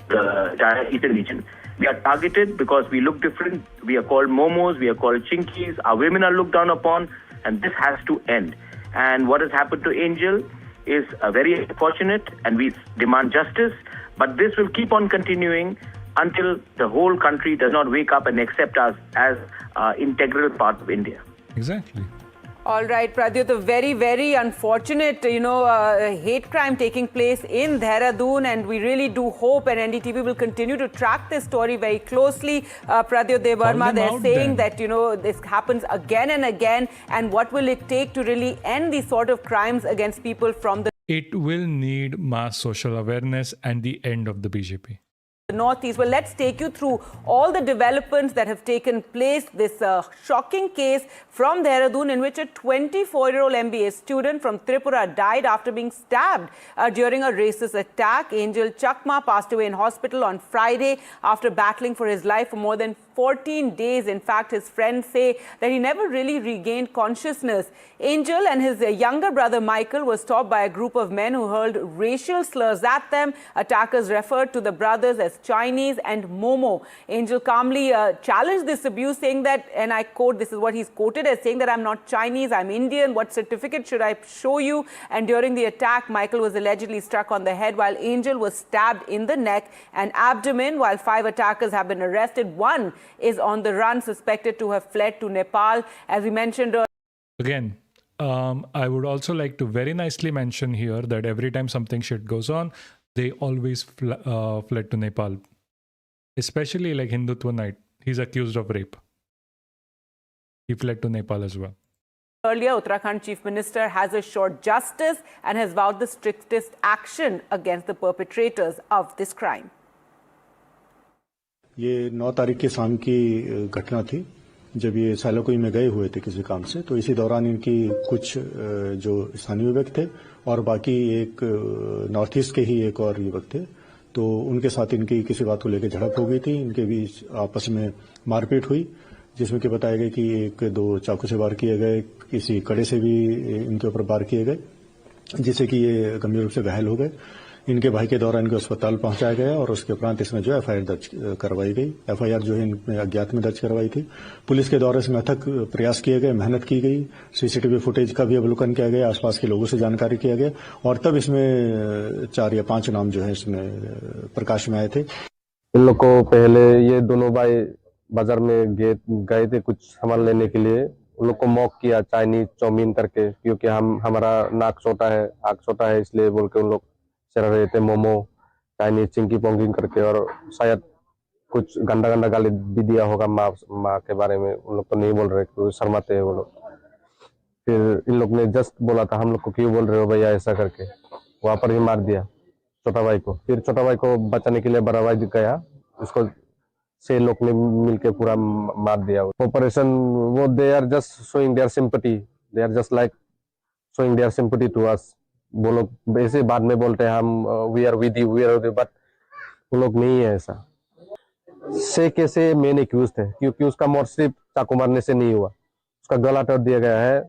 the eastern region. We are targeted because we look different. We are called momos, we are called chinkis. Our women are looked down upon, and this has to end. And what has happened to Angel is very unfortunate, and we demand justice. But this will keep on continuing until the whole country does not wake up and accept us as integral part of India. Exactly. All right, Pradyut, a very, very unfortunate, hate crime taking place in Dehradun, and we really do hope, and NDTV will continue to track this story very closely. Pradyut Devarma, they're saying that, this happens again and again, and what will it take to really end these sort of crimes against people from the It will need mass social awareness and the end of the BJP. Northeast. Well, let's take you through all the developments that have taken place. This shocking case from Dehradun in which a 24-year-old MBA student from Tripura died after being stabbed during a racist attack. Angel Chakma passed away in hospital on Friday after battling for his life for more than 14 days. In fact, his friends say that he never really regained consciousness. Angel and his younger brother Michael were stopped by a group of men who hurled racial slurs at them. Attackers referred to the brothers as Chinese and Momo. Angel calmly challenged this abuse, saying that, and I quote, this is what he's quoted as saying, that I'm not Chinese, I'm Indian. What certificate should I show you? And during the attack, Michael was allegedly struck on the head, while Angel was stabbed in the neck and abdomen. While 5 attackers have been arrested, 1 is on the run, suspected to have fled to Nepal. As we mentioned earlier. Again, I would also like to very nicely mention here that every time something shit goes on, they always fled to Nepal. Especially like Hindutva Night. He's accused of rape. He fled to Nepal as well. Earlier, Uttarakhand Chief Minister has assured justice and has vowed the strictest action against the perpetrators of this crime. ये 9 तारीख के शाम की घटना थी जब ये सैलाकुई में गए हुए थे किसी काम से, तो इसी दौरान इनकी कुछ जो स्थानीय युवक थे और बाकी एक नॉर्थ ईस्ट के ही एक और युवक थे, तो उनके साथ इनकी किसी बात को लेकर झड़प हो गई थी। इनके बीच आपस में मारपीट हुई, जिसमें कि बताया गया कि 1-2 चाकू से वार किए गए, किसी कड़े से भी इनके ऊपर वार किए गए, जिससे कि ये गंभीर रूप से घायल हो गए। इनके भाई के द्वारा इनको अस्पताल पहुंचाया गया और उसके उपरांत इसमें जो एफआईआर दर्ज करवाई गई। एफआईआर जो है इनमें अज्ञात में दर्ज करवाई थी। पुलिस के द्वारा इसमें अथक प्रयास किए गए, मेहनत की गई, सीसीटीवी फुटेज का भी अवलोकन किया गया, आसपास के लोगों से जानकारी किया गया और तब इसमें 4 या 5 नाम जो है इसमें प्रकाश में आए थे। इन लोग को पहले ये दोनों भाई बाजार में गए थे कुछ सामान लेने के लिए। उन लोग को मॉक किया चाइनीज चाउमीन करके, क्योंकि हमारा नाक छोटा है, आँख छोटा है, इसलिए बोल के उन लोग चल रहे थे मोमो चाइनीज चिंकी पोंगिंग करके, और शायद कुछ गंदा गंदा गाली भी दिया होगा माँ के बारे में। उन लोग तो नहीं बोल रहे, क्योंकि शर्माते हैं वो लोग। फिर इन लोग ने जस्ट बोला था हम लोग को क्यों बोल रहे हो भैया ऐसा करके, वहां पर ही मार दिया छोटा भाई को। फिर छोटा भाई को बचाने के लिए बड़ा भाई गया, उसको 6 लोग ने मिलके पूरा मार दिया। ऑपरेशन वो they are just showing their sympathy, they are just like showing their sympathy to us. वो लोग ऐसे बाद में बोलते हैं हम we are with you, but वो लोग नहीं है ऐसा। 6 कैसे मेन एक्यूज थे, क्योंकि उसका मौत सिर्फ चाकू मारने से नहीं हुआ, उसका गला तोड़ दिया गया है।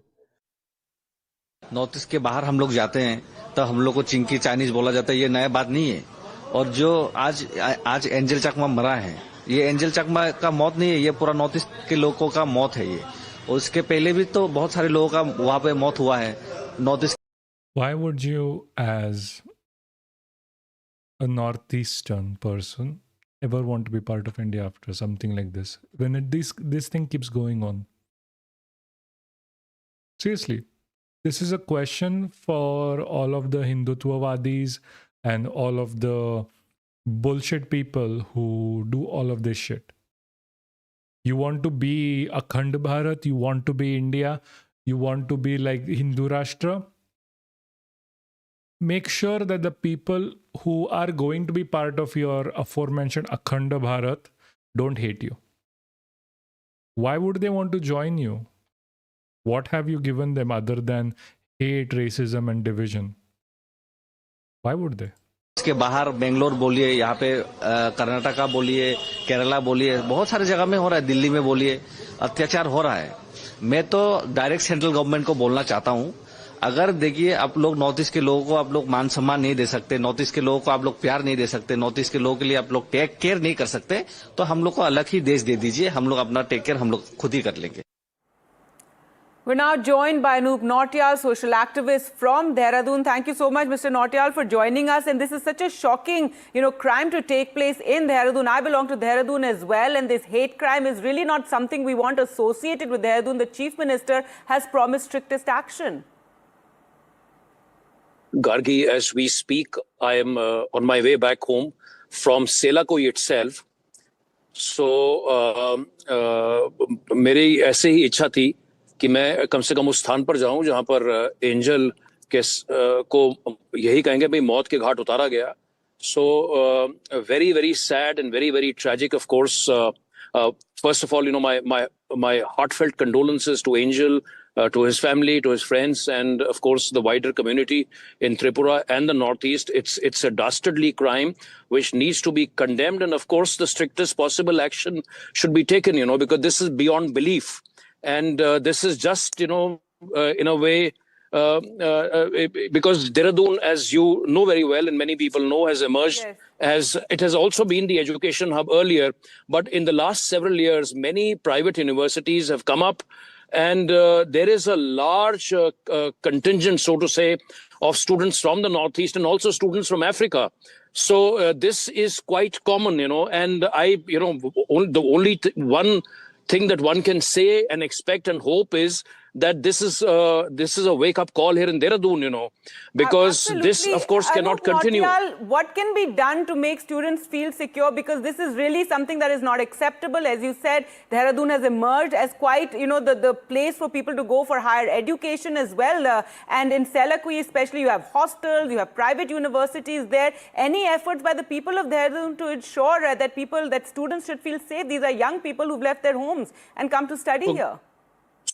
नॉर्थ ईस्ट के बाहर हम लोग जाते हैं तो हम लोग को चिंकी चाइनीज बोला जाता है, ये नया बात नहीं है। और जो आज एंजल चकमा मरा है, ये एंजल चकमा का मौत नहीं है, ये पूरा नॉर्थ ईस्ट के लोगों का मौत है ये। और उसके पहले भी तो बहुत सारे लोगों का वहां पे मौत हुआ है north east. Why would you, as a northeastern person, ever want to be part of India after something like this? When this thing keeps going on. Seriously, this is a question for all of the Hindutvavadis and all of the bullshit people who do all of this shit. You want to be Akhand Bharat, you want to be India, you want to be like Hindu Rashtra, make sure that the people who are going to be part of your aforementioned Akhanda Bharat don't hate you. Why would they want to join you? What have you given them other than hate, racism, and division? Why would they? इसके बाहर बेंगलोर बोलिए, यहाँ पे कर्नाटका बोलिए, केरला बोलिए, बहुत सारी जगह में हो रहा है, दिल्ली में बोलिए, अत्याचार हो रहा है. मैं तो डायरेक्ट सेंट्रल गवर्नमेंट को बोलना चाहता हूं, अगर देखिए आप लोग नॉर्थ ईस्ट के लोगों को आप लोग मान सम्मान नहीं दे सकते, नॉर्थ ईस्ट के लोगों को आप लोग प्यार नहीं दे सकते, नॉर्थ ईस्ट के लोगों के लिए आप लोग टेक केयर नहीं कर सकते, तो हम लोग को अलग ही देश दे दीजिए, हम लोग अपना टेक केयर हम लोग खुद ही कर लेंगे. We're now joined by Anup Nautiyal, social activist from Dehradun. Thank you so much, Mr. Nautiyal, for joining us. And this is such a shocking, crime to take place in Dehradun. I belong to Dehradun as well, and this hate crime is really not something we want associated with Dehradun. The Chief Minister has promised strictest action. Gargi, as we speak, I am on my way back home from Selakoi itself. So, मेरी ऐसे ही इच्छा थी कि मैं कम से कम उस स्थान पर जाऊं जहां पर एंजल के को यही कहेंगे भाई मौत के घाट उतारा गया. So, very, very sad and very, very tragic, of course. First of all, my heartfelt condolences to Angel, to his family, to his friends, and of course the wider community in Tripura and the Northeast. It's a dastardly crime which needs to be condemned, and of course the strictest possible action should be taken, because this is beyond belief. And this is just, in a way, because Dehradun, as you know very well, and many people know, has emerged as it has also been the education hub earlier. But in the last several years, many private universities have come up, and there is a large contingent, so to say, of students from the Northeast and also students from Africa. So this is quite common, and the only one thing that one can say and expect and hope is that this is a wake-up call here in Dehradun, because this, of course, cannot continue. What can be done to make students feel secure? Because this is really something that is not acceptable. As you said, Dehradun has emerged as quite, the place for people to go for higher education as well. And in Selakoi especially, you have hostels, you have private universities there. Any efforts by the people of Dehradun to ensure that students should feel safe? These are young people who've left their homes and come to study here.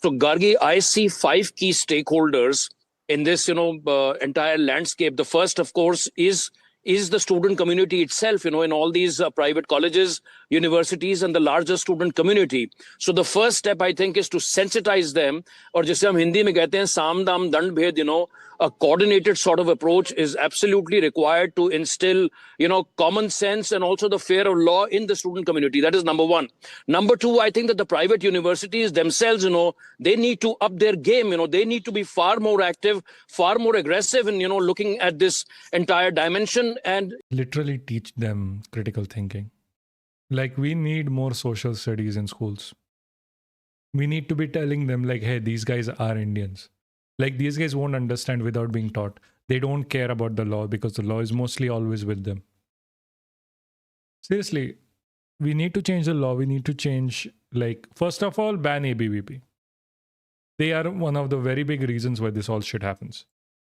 So, Gargi, I see 5 key stakeholders in this, entire landscape. The first, of course, is the student community itself, in all these private colleges, universities, and the larger student community. So the first step, I think, is to sensitize them, or just हम हिंदी में कहते हैं साम दाम दंड भेद, a coordinated sort of approach is absolutely required to instill, common sense and also the fear of law in the student community. That is number one. Number two, I think that the private universities themselves, they need to up their game. They need to be far more active, far more aggressive in, looking at this entire dimension and literally teach them critical thinking. Like, we need more social studies in schools. We need to be telling them, like, hey, these guys are Indians. Like, these guys won't understand without being taught. They don't care about the law because the law is mostly always with them. Seriously, we need to change the law. We need to change, first of all, ban ABVP. They are one of the very big reasons why this all shit happens.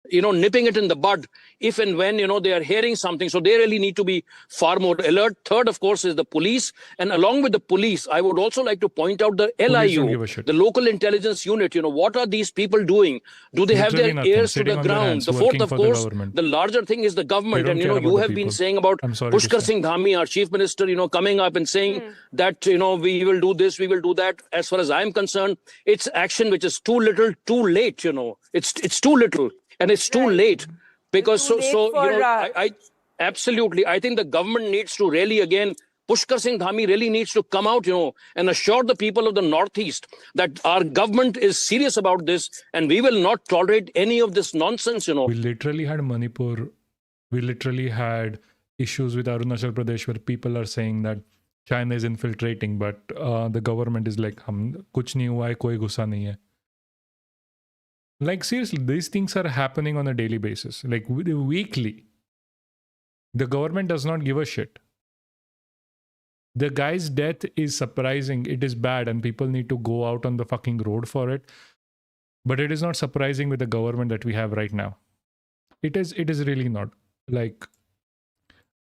Nipping it in the bud if and when, they are hearing something. So they really need to be far more alert. Third, of course, is the police. And along with the police, I would also like to point out the LIU, the local intelligence unit. What are these people doing? Do they have their ears to the ground? The fourth, of course, the larger thing is the government. And, you have been saying about Pushkar Singh Dhami, our chief minister, coming up and saying that, we will do this, we will do that. As far as I'm concerned, it's action which is too little, too late, It's too little. And it's too late because I absolutely, I think the government needs to really, again, Pushkar Singh Dhami really needs to come out, and assure the people of the Northeast that our government is serious about this and we will not tolerate any of this nonsense, We literally had Manipur. We literally had issues with Arunachal Pradesh where people are saying that China is infiltrating, but the government is like, "Hum kuch nahi hua hai, koi gussa nahi hai." Like, seriously, these things are happening on a daily basis. Like, weekly. The government does not give a shit. The guy's death is surprising. It is bad and people need to go out on the fucking road for it. But it is not surprising with the government that we have right now. It is really not. Like,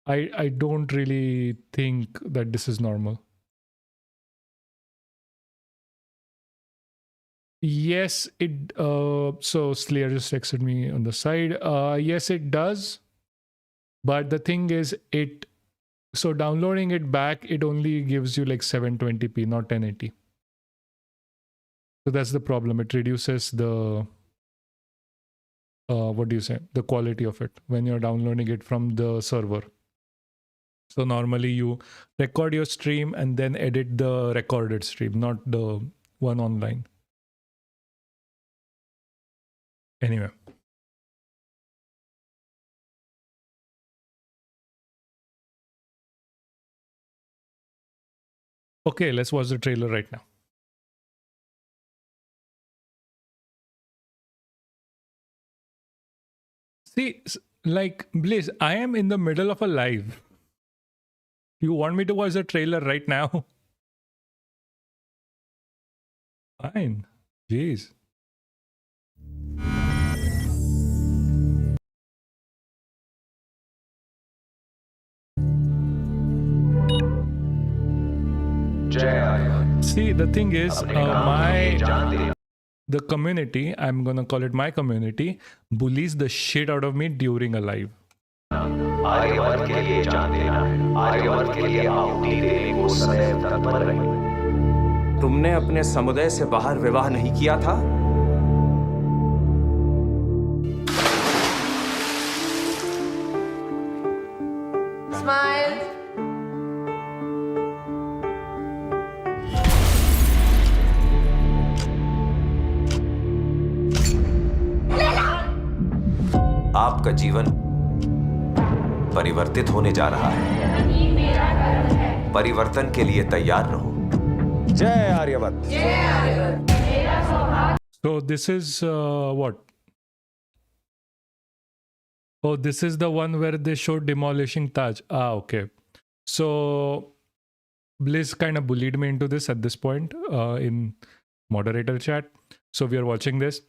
I don't really think that this is normal. Yes, it so Slayer just texted me on the side. Yes, it does. But the thing is, so downloading it back, it only gives you like 720p, not 1080. So that's the problem. It reduces the what do you say? The quality of it when you're downloading it from the server. So normally you record your stream and then edit the recorded stream, not the one online. Anyway. Okay, let's watch the trailer right now. See, like, Bliss, I am in the middle of a live. You want me to watch the trailer right now? Fine. Jeez. See, the thing is, the community, I'm gonna call it my community, bullies the shit out of me during a live. तुमने अपने समुदाय से बाहर विवाह नहीं किया था? Smile. आपका जीवन परिवर्तित होने जा रहा है। परिवर्तन के लिए तैयार रहो। जय आर्यवत। So this is what? Oh, this is the one where they showed demolishing Taj. Ah, okay. So Bliss kind of bullied me into this at this point in moderator chat. So we are watching this.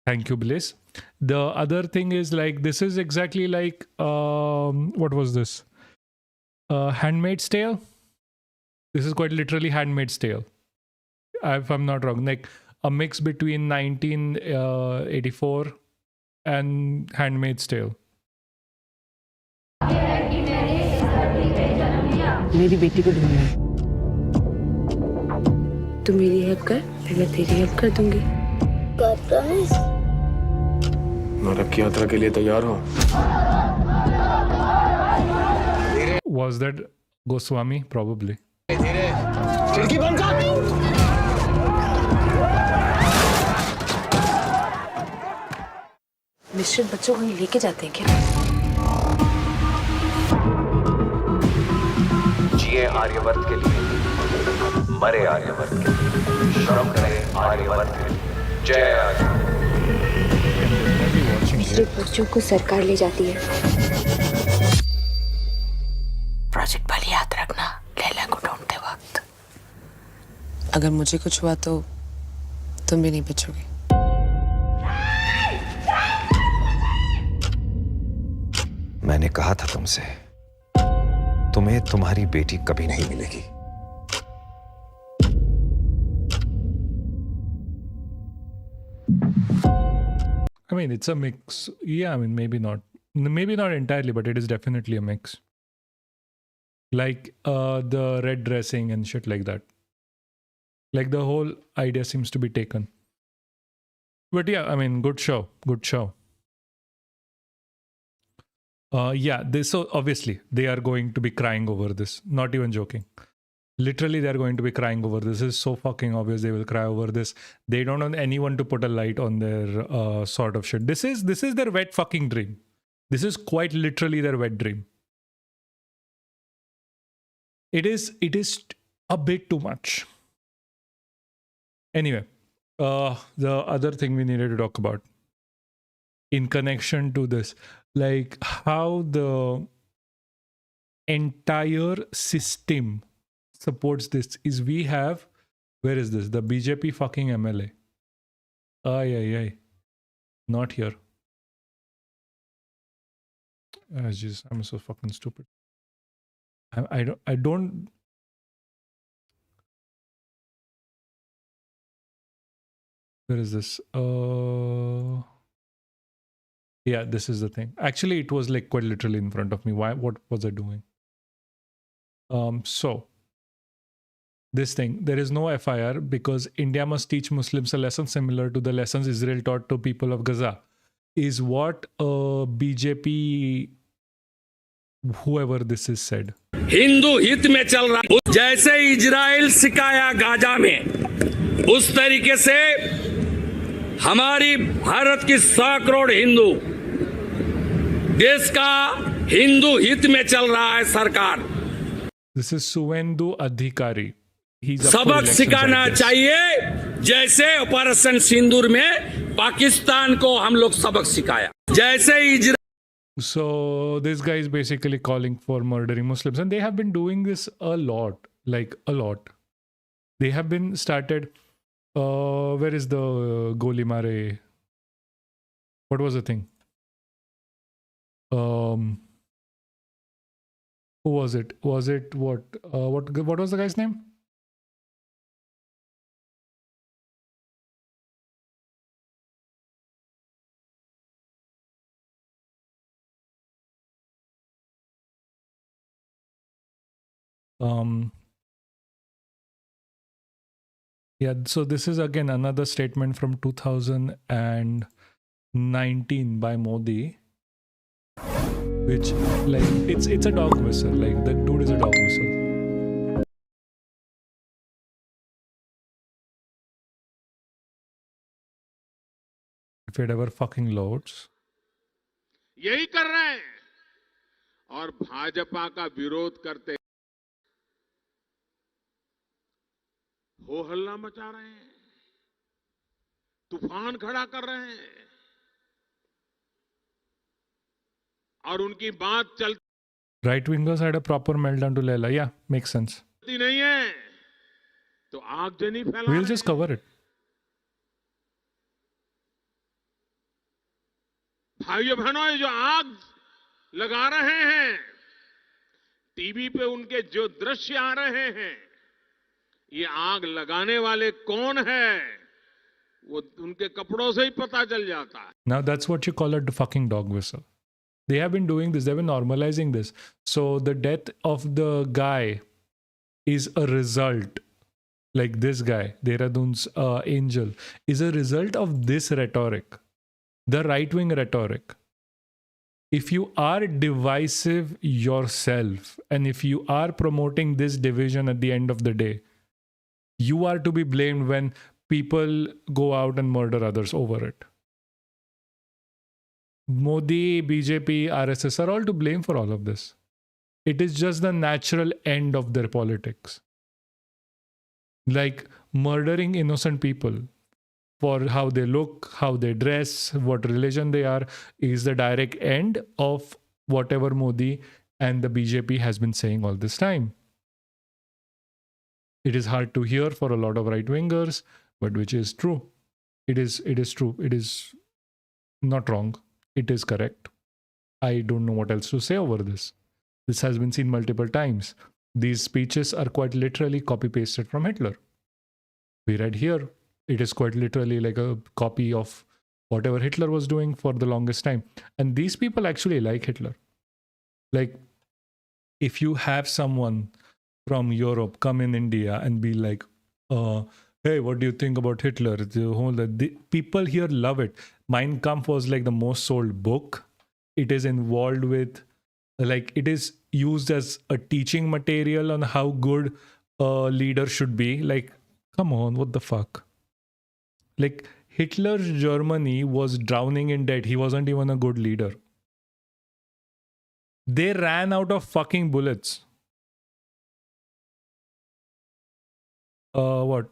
Thank you, Bliss. The other thing is, like, this is exactly like what was this? Handmaid's Tale. This is quite literally Handmaid's Tale, if I'm not wrong. Like a mix between 1984 and Handmaid's Tale. मेरी बेटी को ढूंढना है। तू मेरी help कर, फिर मैं तेरी हेल्प कर दूंगी। नरक की यात्रा के लिए तैयार हो? Was that Goswami? Probably. खिड़की बंद कर। मिश्रित बच्चों को कहीं लेके जाते हैं क्या? जिए आर्यवर्त के लिए, मरे आर्यवर्त के लिए, श्रम करे आर्यवर्त के लिए। जय आर्यवर्त। मिश्रित बच्चों को सरकार ले जाती है। प्रोजेक्ट वाली याद रखना, लैला को ढूंढते वक्त। अगर मुझे कुछ हुआ तो तुम भी नहीं बचोगे। मैंने कहा था तुमसे, तुम्हें तुम्हारी बेटी कभी नहीं मिलेगी। I mean, it's a mix. Yeah, I mean, maybe not entirely, but it is definitely a mix. Like the red dressing and shit like that. Like the whole idea seems to be taken. But yeah, I mean, good show. Yeah, so obviously they are going to be crying over this. Not even joking. Literally, they're going to be crying over this. It's so fucking obvious they will cry over this. They don't want anyone to put a light on their sort of shit. This is their wet fucking dream. This is quite literally their wet dream. It is a bit too much. Anyway, the other thing we needed to talk about in connection to this, like how the entire system supports this is we have, where is this? The BJP fucking MLA. Ay. Not here. Jeez, I'm so fucking stupid. I don't. Where is this? Yeah, this is the thing. Actually, it was like quite literally in front of me. What was I doing? So this thing, there is no FIR because India must teach Muslims a lesson similar to the lessons Israel taught to people of Gaza. Is what BJP, whoever this is, said. Hindu हित में चल रहा, जैसे Israel सिखाया Gaza में, उस तरीके से हमारी भारत की 100 करोड़ हिंदू, देश का हिंदू हित में चल रहा है सरकार. This is Suvendu Adhikari. सबक सिखाना चाहिए, जैसे ऑपरेशन सिंदूर में पाकिस्तान को हम लोग सबक सिखाया, जैसे Israel. So this guy is basically calling for murdering Muslims, and they have been doing this a lot, like a lot. They have been started. Where is the Goli Mare? What was the thing? Who was it? Was it what? What was the guy's name? Yeah, so this is again another statement from 2019 by Modi, which like it's a dog whistle. Like the dude is a dog whistle. If it ever fucking loads. यही कर रहे हैं और भाजपा का विरोध करते हो हल्ला मचा रहे हैं, तूफान खड़ा कर रहे हैं और उनकी बात चलती Right wingers had a proper meltdown to Leila. Yeah, makes sense. नहीं है तो आगजनी फैला. We'll just cover it. भाइयों बहनों, ये जो आग लगा रहे हैं, टीवी पे उनके जो दृश्य आ रहे हैं, ये आग लगाने वाले कौन है, वो उनके कपड़ों से ही पता चल जाता है. Now that's what you call a fucking dog whistle. They have been doing this. They've been normalizing this. So the death of the guy is a result, like this guy, Dehradun's angel, is a result of this rhetoric, the right-wing rhetoric. If you are divisive yourself, and if you are promoting this division at the end of the day, you are to be blamed when people go out and murder others over it. Modi, BJP, RSS are all to blame for all of this. It is just the natural end of their politics. Like murdering innocent people for how they look, how they dress, what religion they are, is the direct end of whatever Modi and the BJP has been saying all this time. It is hard to hear for a lot of right-wingers, but which is true. It is true. It is not wrong. It is correct. I don't know what else to say over this. This has been seen multiple times. These speeches are quite literally copy-pasted from Hitler. We read here, it is quite literally like a copy of whatever Hitler was doing for the longest time. And these people actually like Hitler. Like, if you have someone from Europe come in India and be like, hey, what do you think about Hitler? The people here love it. Mein Kampf was like the most sold book. It is involved with, like, it is used as a teaching material on how good a leader should be. Like, come on, what the fuck? Like, Hitler's Germany was drowning in debt. He wasn't even a good leader. They ran out of fucking bullets. What?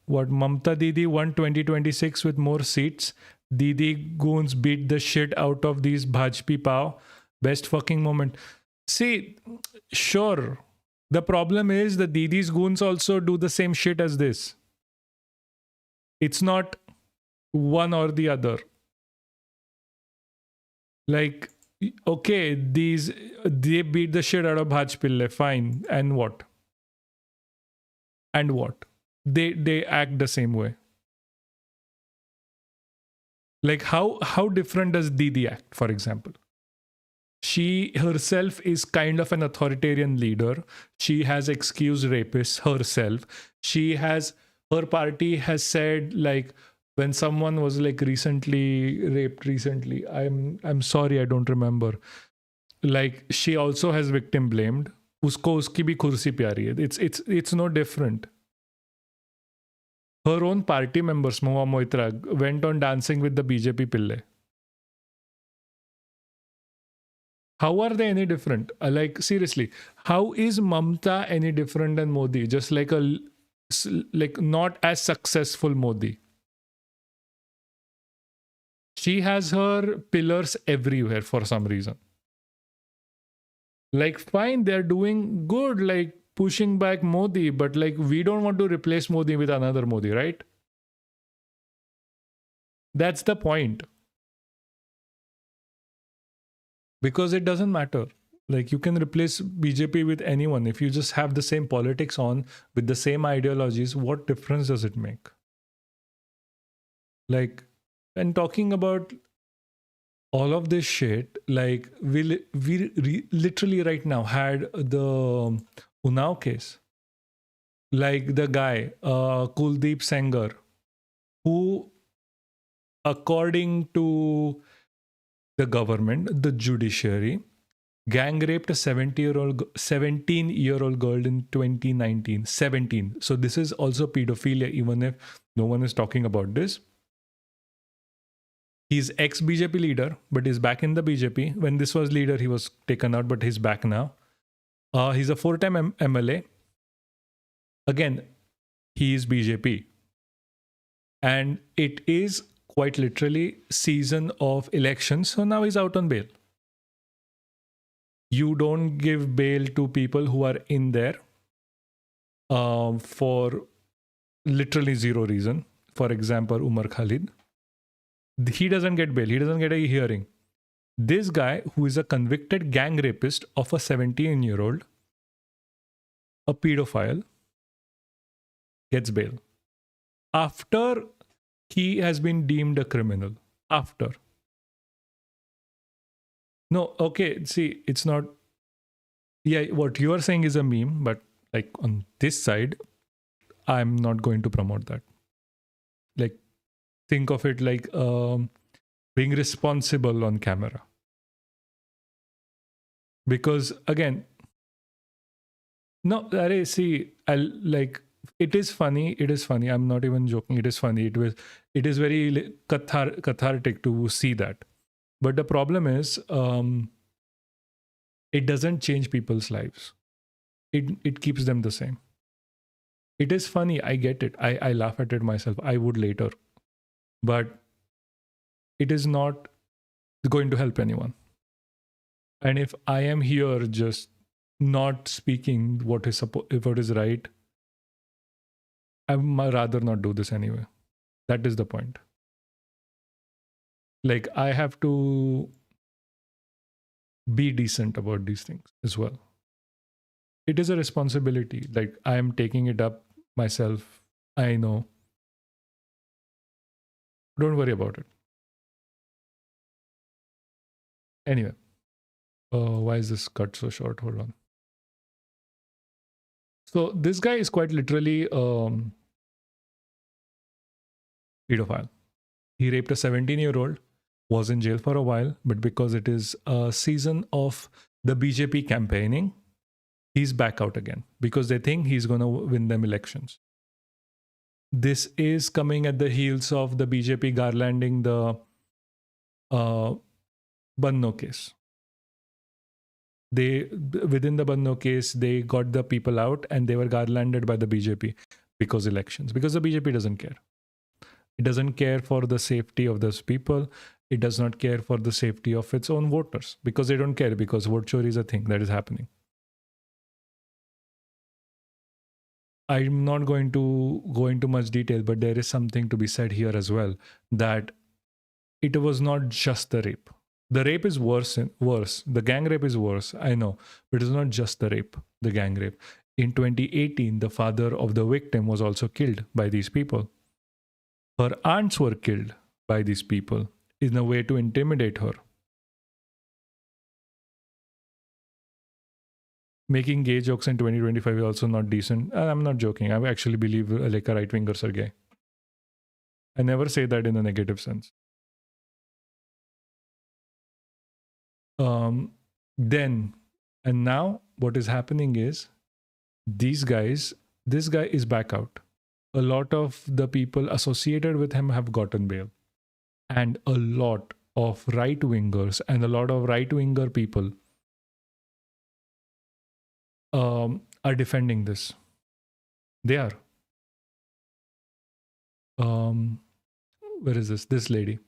What, Mamta Didi won 2026 with more seats? Didi goons beat the shit out of these Bhajpi Pao. Best fucking moment. See, sure, The problem is the Didi's goons also do the same shit as this. It's not one or the other. Like, okay, they beat the shit out of Bhajpille, fine. And what? And what? They act the same way. Like how different does Didi act, for example? She herself is kind of an authoritarian leader. She has excused rapists herself. Her party has said, like, when someone was like raped recently, I'm sorry, I don't remember. Like, she also has victim blamed. Usko uski bhi kursi pyari hai. It's no different. Her own party members, Mahua Moitra, went on dancing with the BJP Pille. How are they any different? Like, seriously, how is Mamta any different than Modi? Just like not as successful Modi. She has her pillars everywhere for some reason. Like, fine, they're doing good, like pushing back Modi, but like, we don't want to replace Modi with another Modi, right? That's the point. Because it doesn't matter. Like, you can replace BJP with anyone. If you just have the same politics on with the same ideologies, what difference does it make? Like, and talking about all of this shit, like, we literally right now had the Unnao case. Like, the guy, Kuldeep Sengar, who, according to the government, the judiciary, gang raped a 17-year-old girl in 2019. 17. So this is also pedophilia, even if no one is talking about this. He's ex-BJP leader, but he's back in the BJP. When this was leader, he was taken out, but he's back now. He's a 4-time MLA. Again, he is BJP. And it is quite literally season of elections. So now he's out on bail. You don't give bail to people who are in there for literally zero reason. For example, Umar Khalid. He doesn't get bail. He doesn't get a hearing. This guy, who is a convicted gang rapist of a 17-year-old, a pedophile, gets bail. After he has been deemed a criminal. After. No, okay, see, it's not... Yeah, what you are saying is a meme, but like on this side, I'm not going to promote that. Like, think of it like being responsible on camera. Because again, no, see, it is funny. It is funny. I'm not even joking. It is funny. It is very cathartic to see that. But the problem is, it doesn't change people's lives. It keeps them the same. It is funny. I get it. I laugh at it myself. I would later. But it is not going to help anyone. And if I am here just not speaking what is right, I would rather not do this anyway. That is the point. Like, I have to be decent about these things as well. It is a responsibility. Like, I am taking it up myself. I know. Don't worry about it. Anyway, why is this cut so short? Hold on. So this guy is quite literally pedophile. He raped a 17-year-old, was in jail for a while, but because it is a season of the BJP campaigning, he's back out again because they think he's going to win them elections. This is coming at the heels of the BJP garlanding the Banno case. Within the Banno case, they got the people out and they were garlanded by the BJP because the BJP doesn't care. It doesn't care for the safety of those people. It does not care for the safety of its own voters because they don't care, because vote chori is a thing that is happening. I'm not going to go into much detail, but there is something to be said here as well, that it was not just the rape. The rape is worse. The gang rape is worse, I know, but it's not just the rape, the gang rape. In 2018, the father of the victim was also killed by these people. Her aunts were killed by these people in a way to intimidate her. Making gay jokes in 2025 is also not decent. I'm not joking. I actually believe like right-wingers are gay. I never say that in a negative sense. Then, and now what is happening is this guy is back out. A lot of the people associated with him have gotten bail. And a lot of right-wingers and a lot of right-winger people are defending this. They are. Where is this? This lady.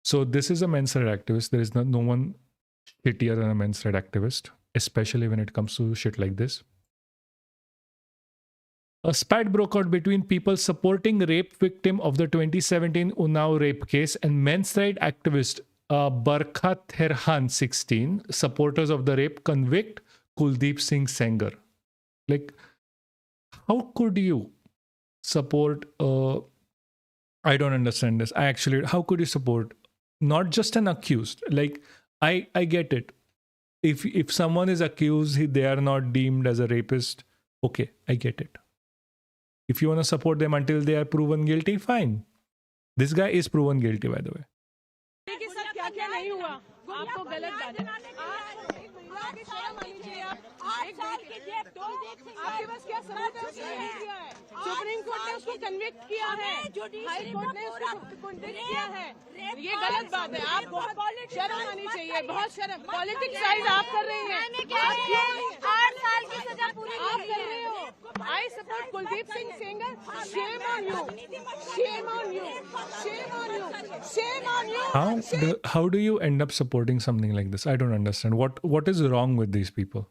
So this is a men's rights activist. There is no one shittier than a men's rights activist, especially when it comes to shit like this. A spat broke out between people supporting rape victim of the 2017 Unnao rape case and men's rights activist Barkha Therhan 16, supporters of the rape, convict Kuldeep Singh Sengar. Like, how could you support I don't understand this. How could you support not just an accused? Like, I get it. If someone is accused, they are not deemed as a rapist. Okay, I get it. If you want to support them until they are proven guilty, fine. This guy is proven guilty, by the way. Supreme court ने उसको convict किया है, high court ने उसको convict किया है. ये गलत बात है. आप बहुत शर्म आनी चाहिए, बहुत शर्म. पॉलिटिक्स साइड आप कर रही हैं. 8 साल की सजा पूरी आप कर रहे हो. I support Kuldeep Singh Sengar. Shame on you. Shame on you. Shame on you. Shame on you. How do you end up supporting something like this? I don't understand. What is wrong with these people?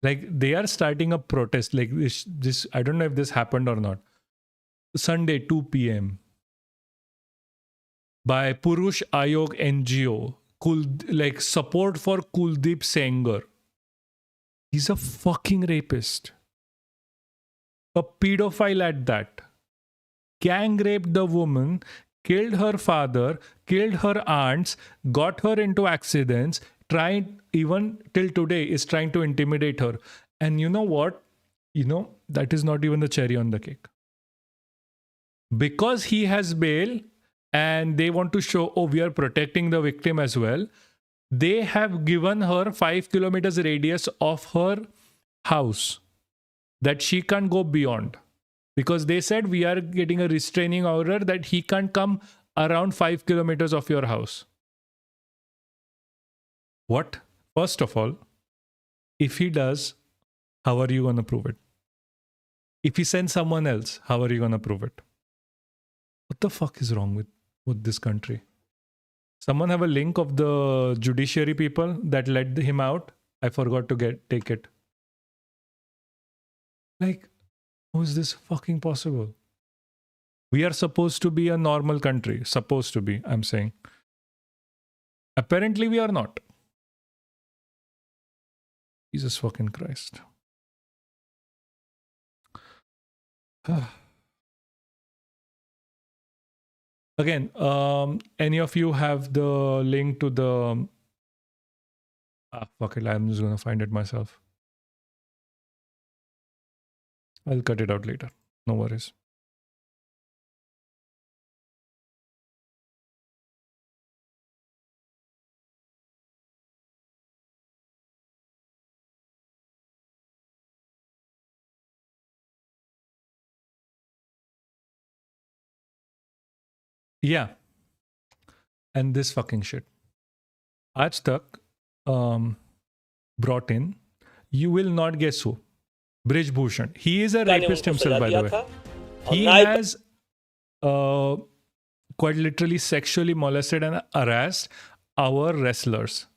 Like, they are starting a protest. Like this I don't know if this happened or not. Sunday 2 p.m. by Purush Ayog NGO. Like, support for Kuldeep Sengar. He's a fucking rapist. A pedophile at that. Gang raped the woman, killed her father, killed her aunts, got her into accidents, even till today is trying to intimidate her. And you know what? That is not even the cherry on the cake. Because he has bail and they want to show, oh, we are protecting the victim as well, they have given her 5 kilometers radius of her house that she can't go beyond. Because they said we are getting a restraining order that he can't come around 5 kilometers of your house. What? First of all, if he does, how are you going to prove it? If he sends someone else, how are you going to prove it? What the fuck is wrong with this country? Someone have a link of the judiciary people that let him out? I forgot to take it. Like, how is this fucking possible? We are supposed to be a normal country. Supposed to be, I'm saying. Apparently, we are not. Jesus fucking Christ. Again, any of you have the link to the... fuck it, I'm just going to find it myself. I'll cut it out later. No worries. Yeah. And this fucking shit. Aaj tak brought in, you will not guess who. Brij Bhushan. He is a rapist himself, by the way. He has quite literally sexually molested and harassed our wrestlers.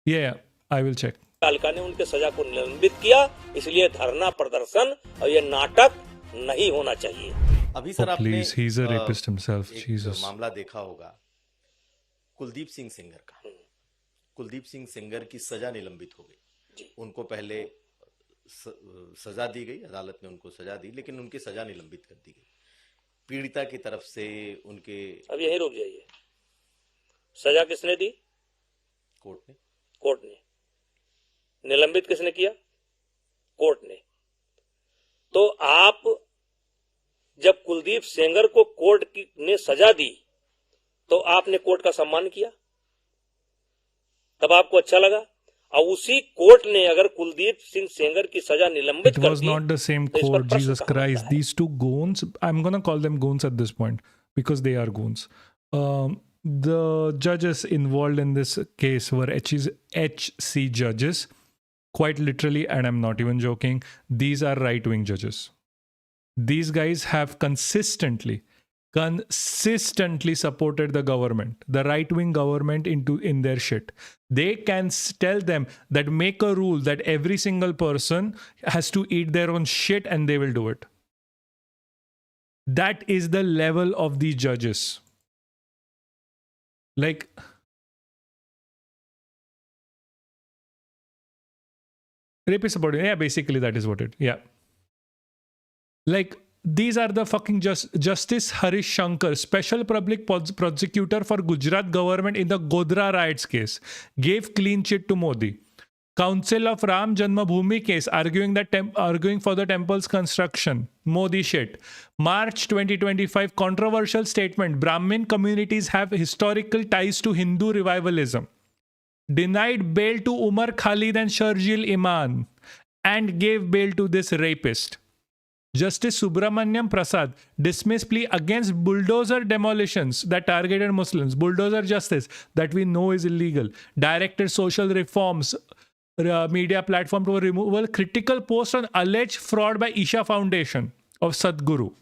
Yeah, I will check. पालिका ने उनके सजा को निलंबित किया, इसलिए धरना प्रदर्शन और ये नाटक नहीं होना चाहिए। अभी सर आपने Please, he's a rapist himself. एक Jesus. मामला देखा होगा कुलदीप सिंह सेंगर का। कुलदीप सिंह सेंगर की सजा निलंबित हो गई। उनको पहले सजा दी गई, अदालत ने उनको सजा दी, लेकिन उनकी सजा निलंबित कर दी गई। पीड़िता की तरफ से उनके अब यही रुक जाइए, सजा किसने दी? कोर्ट ने। कोर्ट ने। निलंबित किसने किया? कोर्ट ने। तो आप जब कुलदीप सेंगर को कोर्ट ने सजा दी तो आपने कोर्ट का सम्मान किया, तब आपको अच्छा लगा। और उसी कोर्ट ने अगर कुलदीप सिंह सेंगर की सजा निलंबित कर दी, It was not the same court. Jesus Christ, these two goons. I'm gonna call them goons at this point because they are goons. The judges involved in this case were HC judges, quite literally, and I'm not even joking. These are right-wing judges. These guys have consistently supported the government, the right-wing government in their shit. They can tell them that make a rule that every single person has to eat their own shit and they will do it. That is the level of these judges. Like, rapist supporting, yeah, basically that is what it, yeah. Like, these are the fucking Justice Harish Shankar, special public prosecutor for Gujarat government in the Godhra riots case, gave clean chit to Modi. Council of Ram Janmabhoomi case, arguing for the temple's construction. Modi shit. March 2025, controversial statement. Brahmin communities have historical ties to Hindu revivalism. Denied bail to Umar Khalid and Sharjil Iman. And gave bail to this rapist. Justice Subramanyam Prasad dismissed plea against bulldozer demolitions that targeted Muslims. Bulldozer justice that we know is illegal. Directed social reforms. Media platform to removal. Critical post on alleged fraud by Isha Foundation of Sadhguru.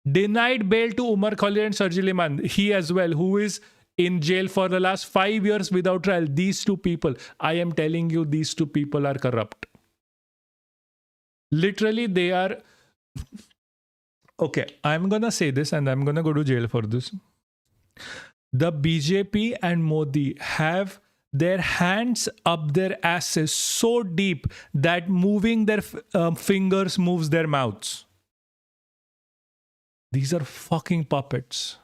Denied bail to Umar Khalid and Sharjil Iman. He as well, who is in jail for the last 5 years without trial. These two people, I am telling you, these two people are corrupt. Literally, they are... Okay, I'm gonna say this and I'm gonna go to jail for this. The BJP and Modi have their hands up their asses so deep that moving their fingers moves their mouths. These are fucking puppets.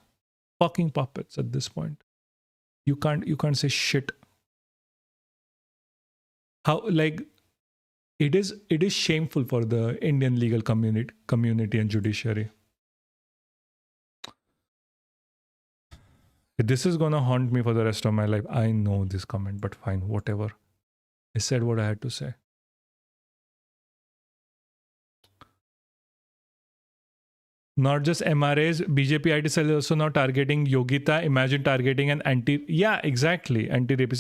Fucking puppets at this point. You can't say shit. How, like, it is shameful for the Indian legal community and judiciary. This is gonna haunt me for the rest of my life. I know this comment, but fine, whatever. I said what I had to say. Not just MRAs, BJP IT cell is also now targeting Yogita. Imagine targeting an anti-rapist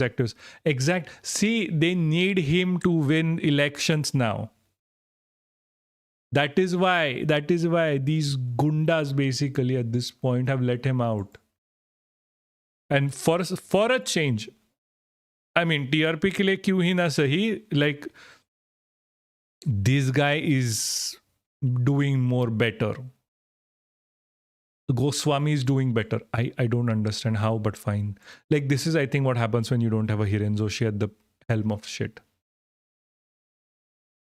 activist. See, they need him to win elections now. That is why these gundas basically at this point have let him out. And for a change, I mean, TRP ke liye kyun hi na sahi, like, this guy is doing more better. Goswami is doing better. I don't understand how, but fine. Like, this is, I think, what happens when you don't have a Hiren Joshi at the helm of shit.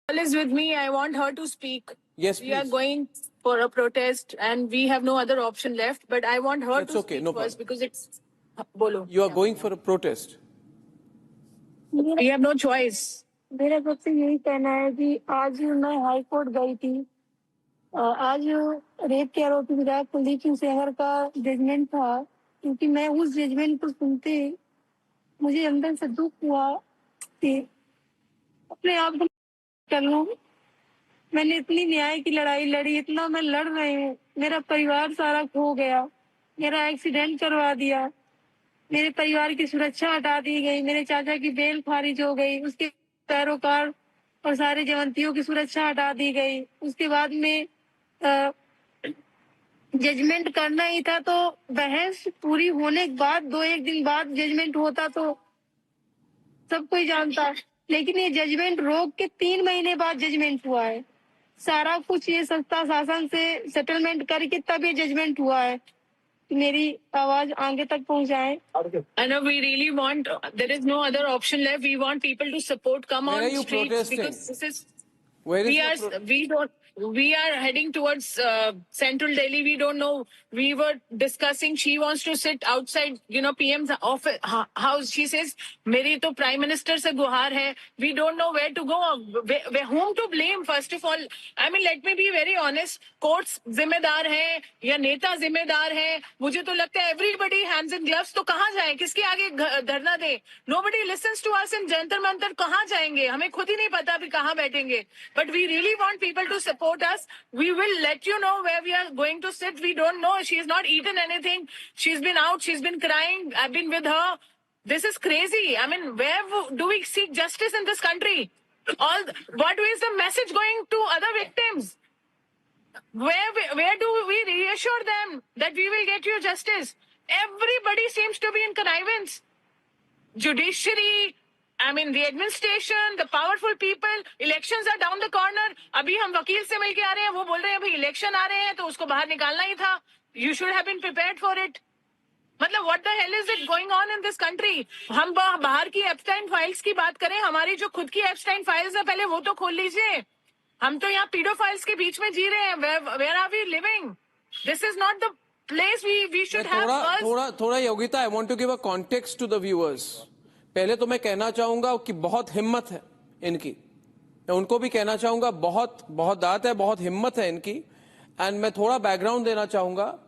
Is with me. I want her to speak. Yes, we are going for a protest and we have no other option left, but I want her to speak first because it's... Bolo. You are going for a protest. We have no choice. मेरा सबसे यही कहना है कि आज मैं high court गई थी। आज रेप के आरोपी विधायक कुलदीप सिंह सेंगर का जजमेंट था, क्योंकि मैं उस जजमेंट को सुनते मुझे अंदर से दुख हुआ कि अपने आप को कर लूं। मैंने इतनी न्याय की लड़ाई लड़ी, इतना मैं लड़ रही हूँ, मेरा परिवार सारा खो गया, मेरा एक्सीडेंट करवा दिया, मेरे परिवार की सुरक्षा हटा दी गई, मेरे चाचा की बेल खारिज हो गई, उसके पैरोकार और सारे जयंतियों की सुरक्षा हटा दी गई। उसके बाद में जजमेंट करना ही था, तो बहस पूरी होने के बाद 2-1 दिन बाद जजमेंट होता तो सब कोई जानता है, लेकिन ये जजमेंट रोक के 3 महीने बाद जजमेंट हुआ है। सारा कुछ ये सत्ता शासन से सेटलमेंट करके तब ये जजमेंट हुआ है। मेरी आवाज आगे तक पहुंचाए। I know we really want. There is no other option left. We want people to support. Come Where on are you streets protesting? because this is. Where is We your are. We don't. We are heading towards central Delhi. We don't know. We were discussing. She wants to sit outside. PM's office house. She says, "मेरी तो prime minister से गुहार है." We don't know where to go. Whom to blame? First of all, I mean, let me be very honest. Courts जिम्मेदार हैं या नेता जिम्मेदार हैं? मुझे तो लगता है everybody hands in gloves. तो कहाँ जाए? किसके आगे धरना दे? Nobody listens to us in Jantar Mantar. कहाँ जाएंगे? हमें खुद ही नहीं पता अभी कहाँ बैठेंगे. But we really want people to support us. We will let you know where we are going to sit. We don't know. She's not eaten anything. She's been out. She's been crying. I've been with her. This is crazy. I mean, where do we seek justice in this country? What is the message going to other victims? Where do we reassure them that we will get you justice? Everybody seems to be in connivance. Judiciary, I mean, the administration, the powerful people, elections are down the corner. अभी हम वकील से मिलके आ रहे हैं, वो बोल रहे हैं भाई इलेक्शन आ रहे हैं तो उसको बाहर निकालना ही था. You should have been prepared for it. मतलब what the hell is it going on in this country? हम बाहर की एप्स्टाइन फाइल्स की बात करें, हमारी जो खुद की एप्स्टाइन फाइल्स है पहले वो तो खोल लीजिए. हम तो यहाँ पीडोफाइल्स के बीच में जी रहे हैं. Where are we living? This is not the place we should have. थोड़ा Yogita, I want to give a context to the viewers. पहले तो मैं कहना चाहूंगा कि बहुत हिम्मत है इनकी. मैं उनको भी कहना चाहूंगा बहुत दात है, बहुत हिम्मत है इनकी. एंड मैं थोड़ा बैकग्राउंड देना चाहूंगा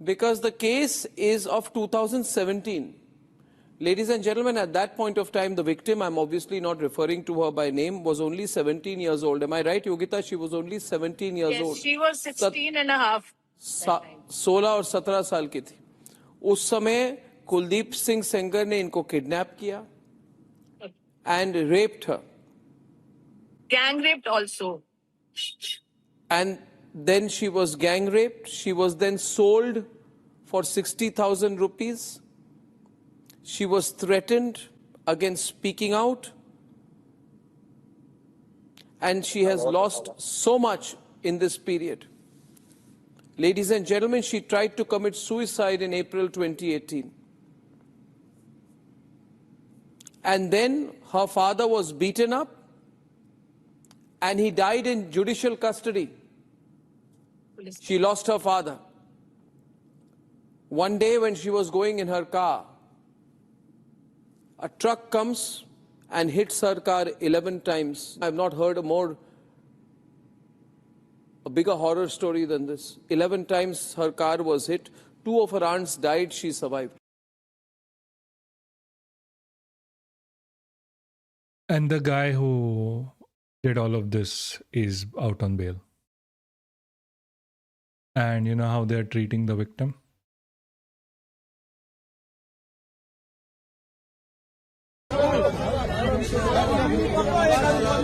because the case is of 2017. Ladies and gentlemen, at that point of time, the victim, I'm obviously not referring to her by name, was only 17 years old. Am I right, Yogita? She was only 17 years old. Yes, she was 16 and a half. 16 और 17 साल की थी. उस समय कुलदीप सिंह सेंगर ने इनको kidnap किया and raped her. Gang raped also. And then she was gang raped. She was then sold for 60,000 rupees. She was threatened against speaking out. And she has lost so much in this period. Ladies and gentlemen, she tried to commit suicide in April 2018. And then her father was beaten up and he died in judicial custody. She lost her father. One day when she was going in her car, a truck comes and hits her car 11 times. I've not heard a bigger horror story than this. 11 times her car was hit. 2 of her aunts died, she survived. And the guy who did all of this is out on bail. And you know how they're treating the victim?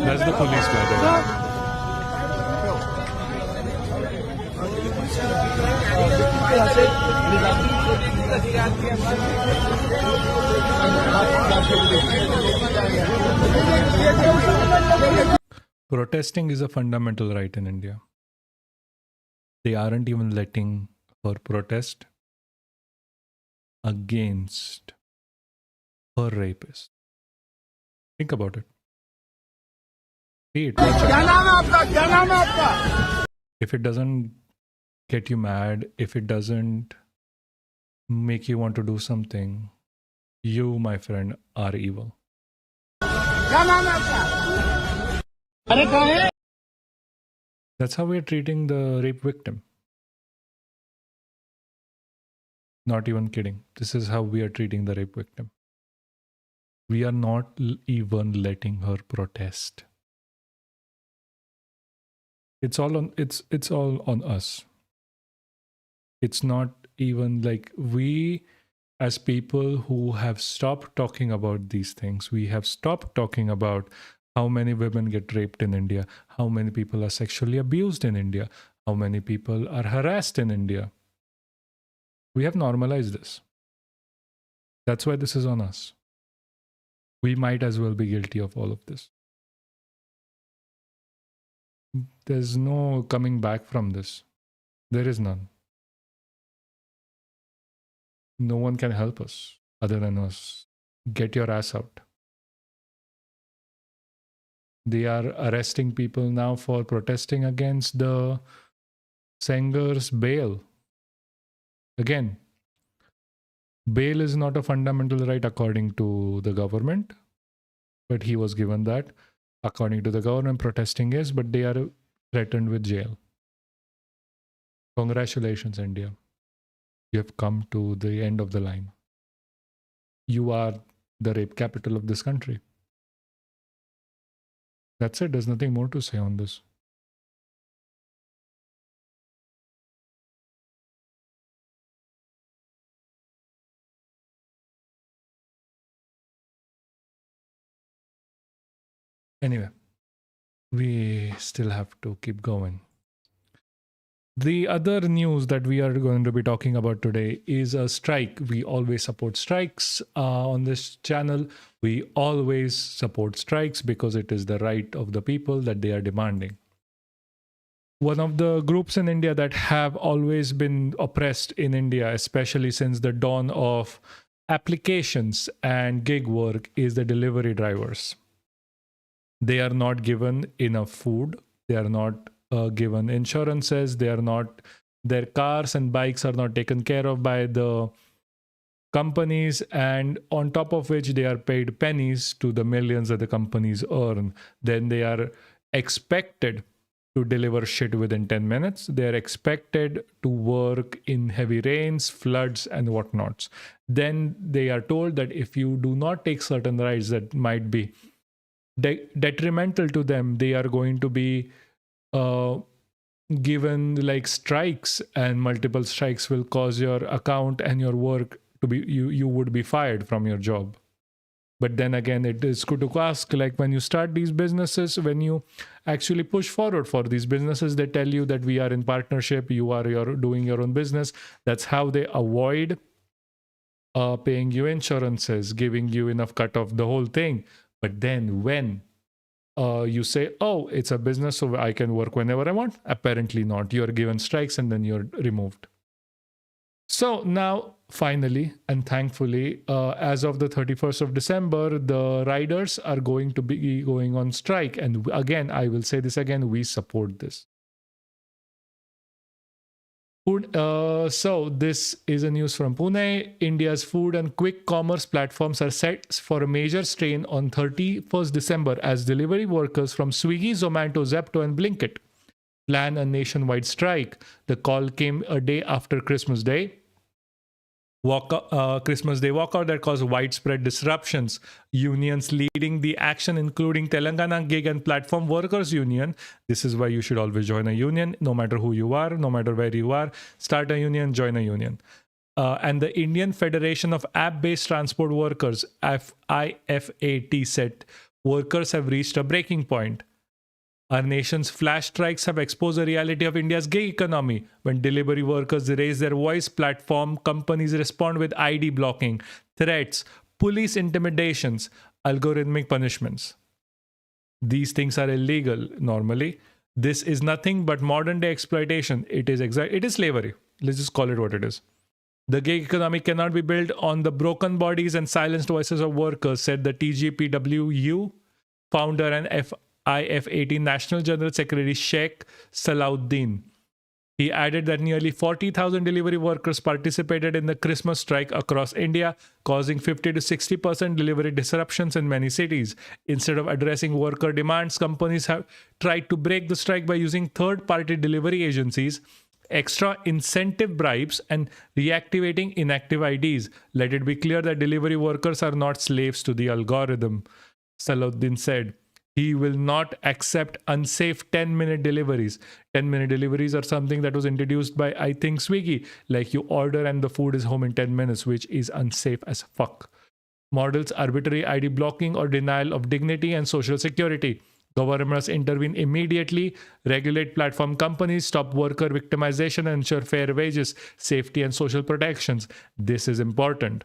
That's the police, by the way. Protesting is a fundamental right in India. They aren't even letting her protest against her rapist. Think about it. See it. If it doesn't get you mad, if it doesn't make you want to do something, you, my friend, are evil. That's how we're treating the rape victim. Not even kidding. This is how we are treating the rape victim. We are not even letting her protest. It's all on us. It's not even like we, as people who have stopped talking about these things, we have stopped talking about how many women get raped in India, how many people are sexually abused in India, how many people are harassed in India. We have normalized this. That's why this is on us. We might as well be guilty of all of this. There's no coming back from this. There is none. No one can help us other than us. Get your ass out. They are arresting people now for protesting against the Sengar's bail. Again, bail is not a fundamental right according to the government, but he was given that. According to the government, protesting is, but they are threatened with jail. Congratulations, India. You have come to the end of the line. You are the rape capital of this country. That's it. There's nothing more to say on this. Anyway, we still have to keep going. The other news that we are going to be talking about today is a strike. We always support strikes on this channel. We always support strikes because it is the right of the people that they are demanding. One of the groups in India that have always been oppressed in India, especially since the dawn of applications and gig work, is the delivery drivers. They are not given enough food. They are not given insurances. Their cars and bikes are not taken care of by the companies, and on top of which they are paid pennies to the millions that the companies earn. Then they are expected to deliver shit within 10 minutes. They are expected to work in heavy rains, floods, and whatnots. Then they are told that if you do not take certain rides that might be detrimental to them, they are going to be given like strikes, and multiple strikes will cause your account and your work to be, you would be fired from your job. But then again, it is good to ask, like when you start these businesses, when you actually push forward for these businesses, they tell you that we are in partnership, you're doing your own business. That's how they avoid paying you insurances, giving you enough cut of the whole thing. But then when you say, oh, it's a business, so I can work whenever I want, apparently not. You're given strikes and then you're removed. So now, finally, and thankfully, as of the 31st of December, the riders are going to be going on strike. And again, I will say this again, we support this. So this is a news from Pune. India's food and quick commerce platforms are set for a major strain on 31st December as delivery workers from Swiggy, Zomato, Zepto, and Blinkit plan a nationwide strike. The call came a day after Christmas Day. Christmas Day walkout that caused widespread disruptions. Unions leading the action, including Telangana Gig and Platform Workers Union. This is why you should always join a union, no matter who you are, no matter where you are. Start a union, join a union. And the Indian Federation of App-Based Transport Workers, IFAT, said workers have reached a breaking point. Our nation's flash strikes have exposed the reality of India's gig economy. When delivery workers raise their voice, platform companies respond with ID blocking, threats, police intimidations, algorithmic punishments. These things are illegal normally. This is nothing but modern day exploitation. It is slavery. Let's just call it what it is. The gig economy cannot be built on the broken bodies and silenced voices of workers, said the TGPWU founder and IFAT National General Secretary Sheikh Salahuddin. He added that nearly 40,000 delivery workers participated in the Christmas strike across India, causing 50 to 60% delivery disruptions in many cities. Instead of addressing worker demands, companies have tried to break the strike by using third-party delivery agencies, extra incentive bribes, and reactivating inactive IDs. Let it be clear that delivery workers are not slaves to the algorithm, Salahuddin said. He will not accept unsafe 10-minute deliveries. 10-minute deliveries are something that was introduced by, I think, Swiggy. Like you order and the food is home in 10 minutes, which is unsafe as fuck. Models arbitrary ID blocking or denial of dignity and social security. Government must intervene immediately, regulate platform companies, stop worker victimization, and ensure fair wages, safety, and social protections. This is important.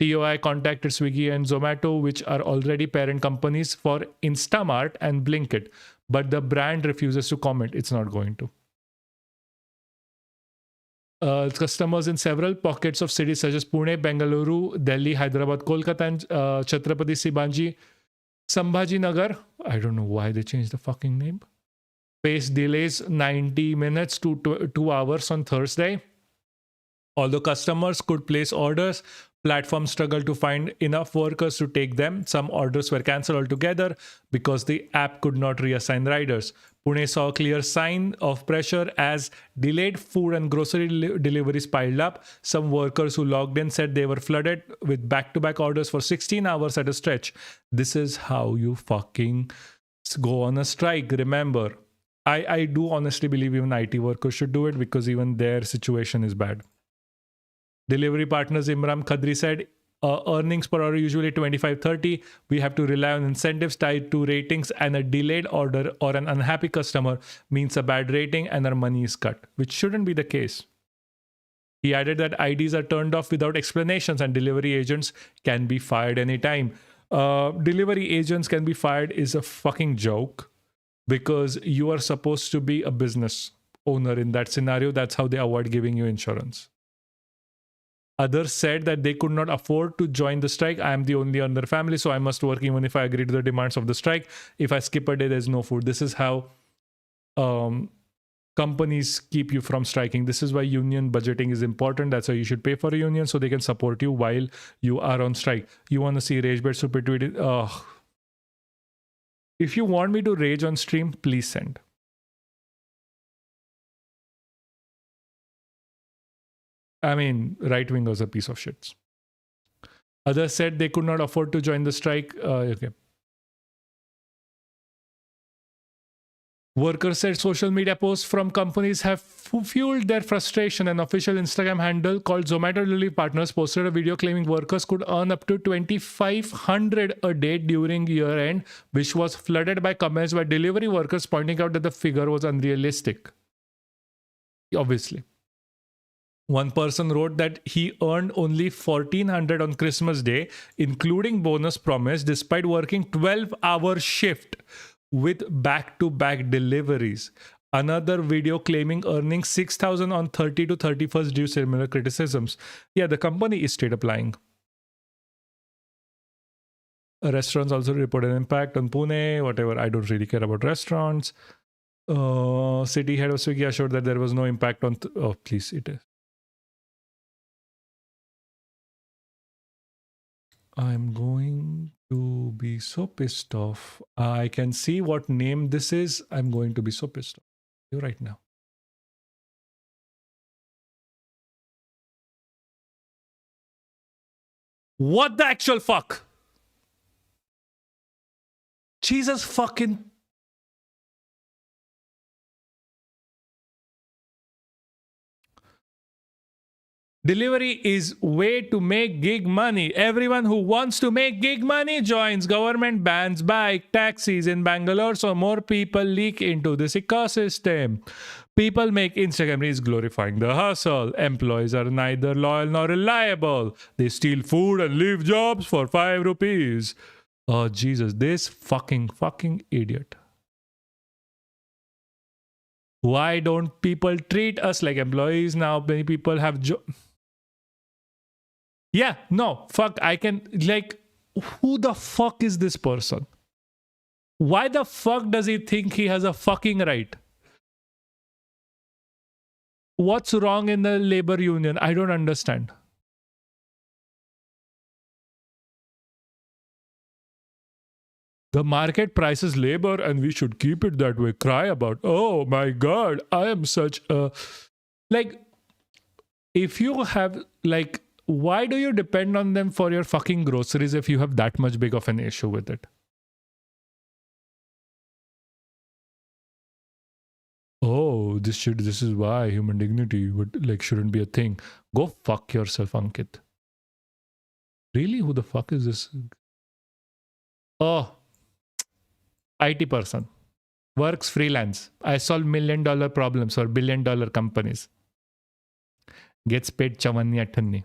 TOI contacted Swiggy and Zomato, which are already parent companies for Instamart and Blinkit, but the brand refuses to comment. It's not going to. Customers in several pockets of cities such as Pune, Bengaluru, Delhi, Hyderabad, Kolkata, and Chhatrapati Sambhaji Nagar. I don't know why they changed the fucking name. Faced delays 90 minutes to 2 hours on Thursday. Although customers could place orders, platforms struggled to find enough workers to take them. Some orders were cancelled altogether because the app could not reassign riders. Pune saw a clear sign of pressure as delayed food and grocery deliveries piled up. Some workers who logged in said they were flooded with back-to-back orders for 16 hours at a stretch. This is how you fucking go on a strike. Remember, I do honestly believe even IT workers should do it because even their situation is bad. Delivery partners Imran Khadri said, earnings per order usually 25-30. We have to rely on incentives tied to ratings, and a delayed order or an unhappy customer means a bad rating and our money is cut, which shouldn't be the case. He added that IDs are turned off without explanations and delivery agents can be fired anytime. Delivery agents can be fired is a fucking joke because you are supposed to be a business owner in that scenario. That's how they avoid giving you insurance. Others said that they could not afford to join the strike. I am the only other family, so I must work even if I agree to the demands of the strike. If I skip a day, there's no food. This is how companies keep you from striking. This is why union budgeting is important. That's why you should pay for a union so they can support you while you are on strike. You want to see rage bait super tweeted? If you want me to rage on stream, please send. I mean, right-wingers are a piece of shits. Others said they could not afford to join the strike. Okay. Workers said social media posts from companies have fueled their frustration. An official Instagram handle called Zomato Delivery Partners posted a video claiming workers could earn up to $2,500 a day during year-end, which was flooded by comments by delivery workers pointing out that the figure was unrealistic. Obviously. One person wrote that he earned only $1,400 on Christmas Day, including bonus promise, despite working 12-hour shift with back-to-back deliveries. Another video claiming earning $6,000 on 30 to 31st due similar criticisms. Yeah, the company is straight up lying. Restaurants also reported an impact on Pune, whatever. I don't really care about restaurants. City head of Swiggy assured that there was no impact on... oh, please, it is. I'm going to be so pissed off. I can see what name this is. I'm going to be so pissed off. You right now. What the actual fuck? Jesus fucking... Delivery is way to make gig money. Everyone who wants to make gig money joins. Government bans bike taxis in Bangalore so more people leak into this ecosystem. People make Instagram reels glorifying the hustle. Employees are neither loyal nor reliable. They steal food and leave jobs for 5 rupees. Oh, Jesus, this fucking idiot. Why don't people treat us like employees now? Many people have yeah, no, fuck, I can, like, who the fuck is this person? Why the fuck does he think he has a fucking right? What's wrong in the labor union? I don't understand. The market prices labor and we should keep it that way. Cry about, oh my God, I am such a... Like, if you have, like, why do you depend on them for your fucking groceries if you have that much big of an issue with it? Oh, this is why human dignity would, like, shouldn't be a thing. Go fuck yourself, Ankit. Really? Who the fuck is this? Oh, IT person. Works freelance. I solve $1 million problems for $1 billion companies. Gets paid chavanni attanni.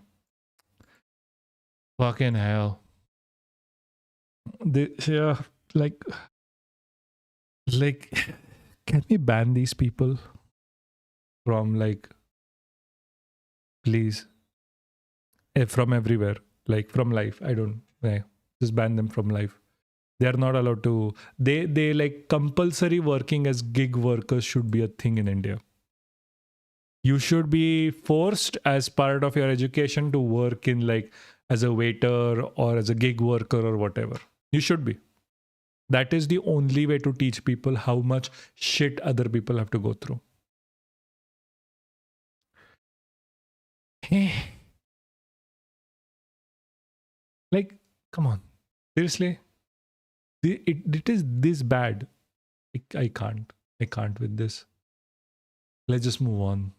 Fucking hell. Yeah, like, can we ban these people from, like, please, from everywhere, like from life? I don't, just ban them from life. They are not allowed to. They like compulsory working as gig workers should be a thing in India. You should be forced as part of your education to work in, like, as a waiter or as a gig worker or whatever. You should be. That is the only way to teach people how much shit other people have to go through. Like, come on. Seriously? It is this bad. I can't with this. Let's just move on.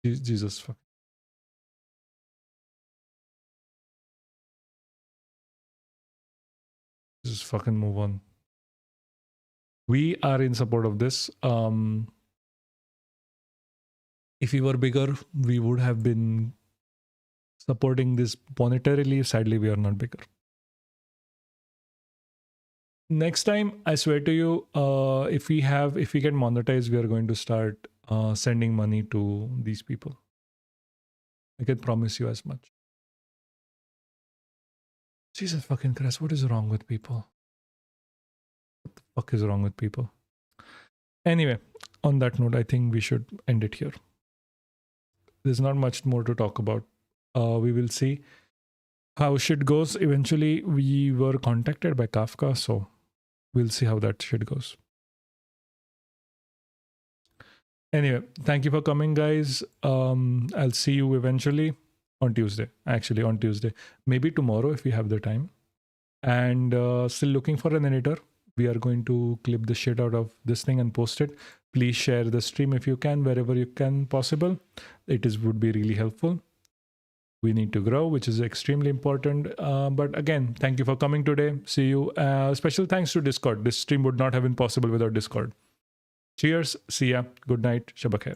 Jesus fuck. Just fucking move on. We are in support of this. If we were bigger, we would have been supporting this monetarily. Sadly, we are not bigger. Next time, I swear to you, if we get monetized, we are going to start sending money to these people. I can promise you as much. Jesus fucking Christ, what is wrong with people? What the fuck is wrong with people? Anyway, on that note, I think we should end it here. There's not much more to talk about. We will see how shit goes. Eventually, we were contacted by Kafka, so we'll see how that shit goes. Anyway, thank you for coming, guys. I'll see you eventually on Tuesday. Actually, on Tuesday. Maybe tomorrow if we have the time. And still looking for an editor. We are going to clip the shit out of this thing and post it. Please share the stream if you can, wherever you can possible. Would be really helpful. We need to grow, which is extremely important. But again, thank you for coming today. See you. Special thanks to Discord. This stream would not have been possible without Discord. Cheers. See ya. Good night. Shabba khair.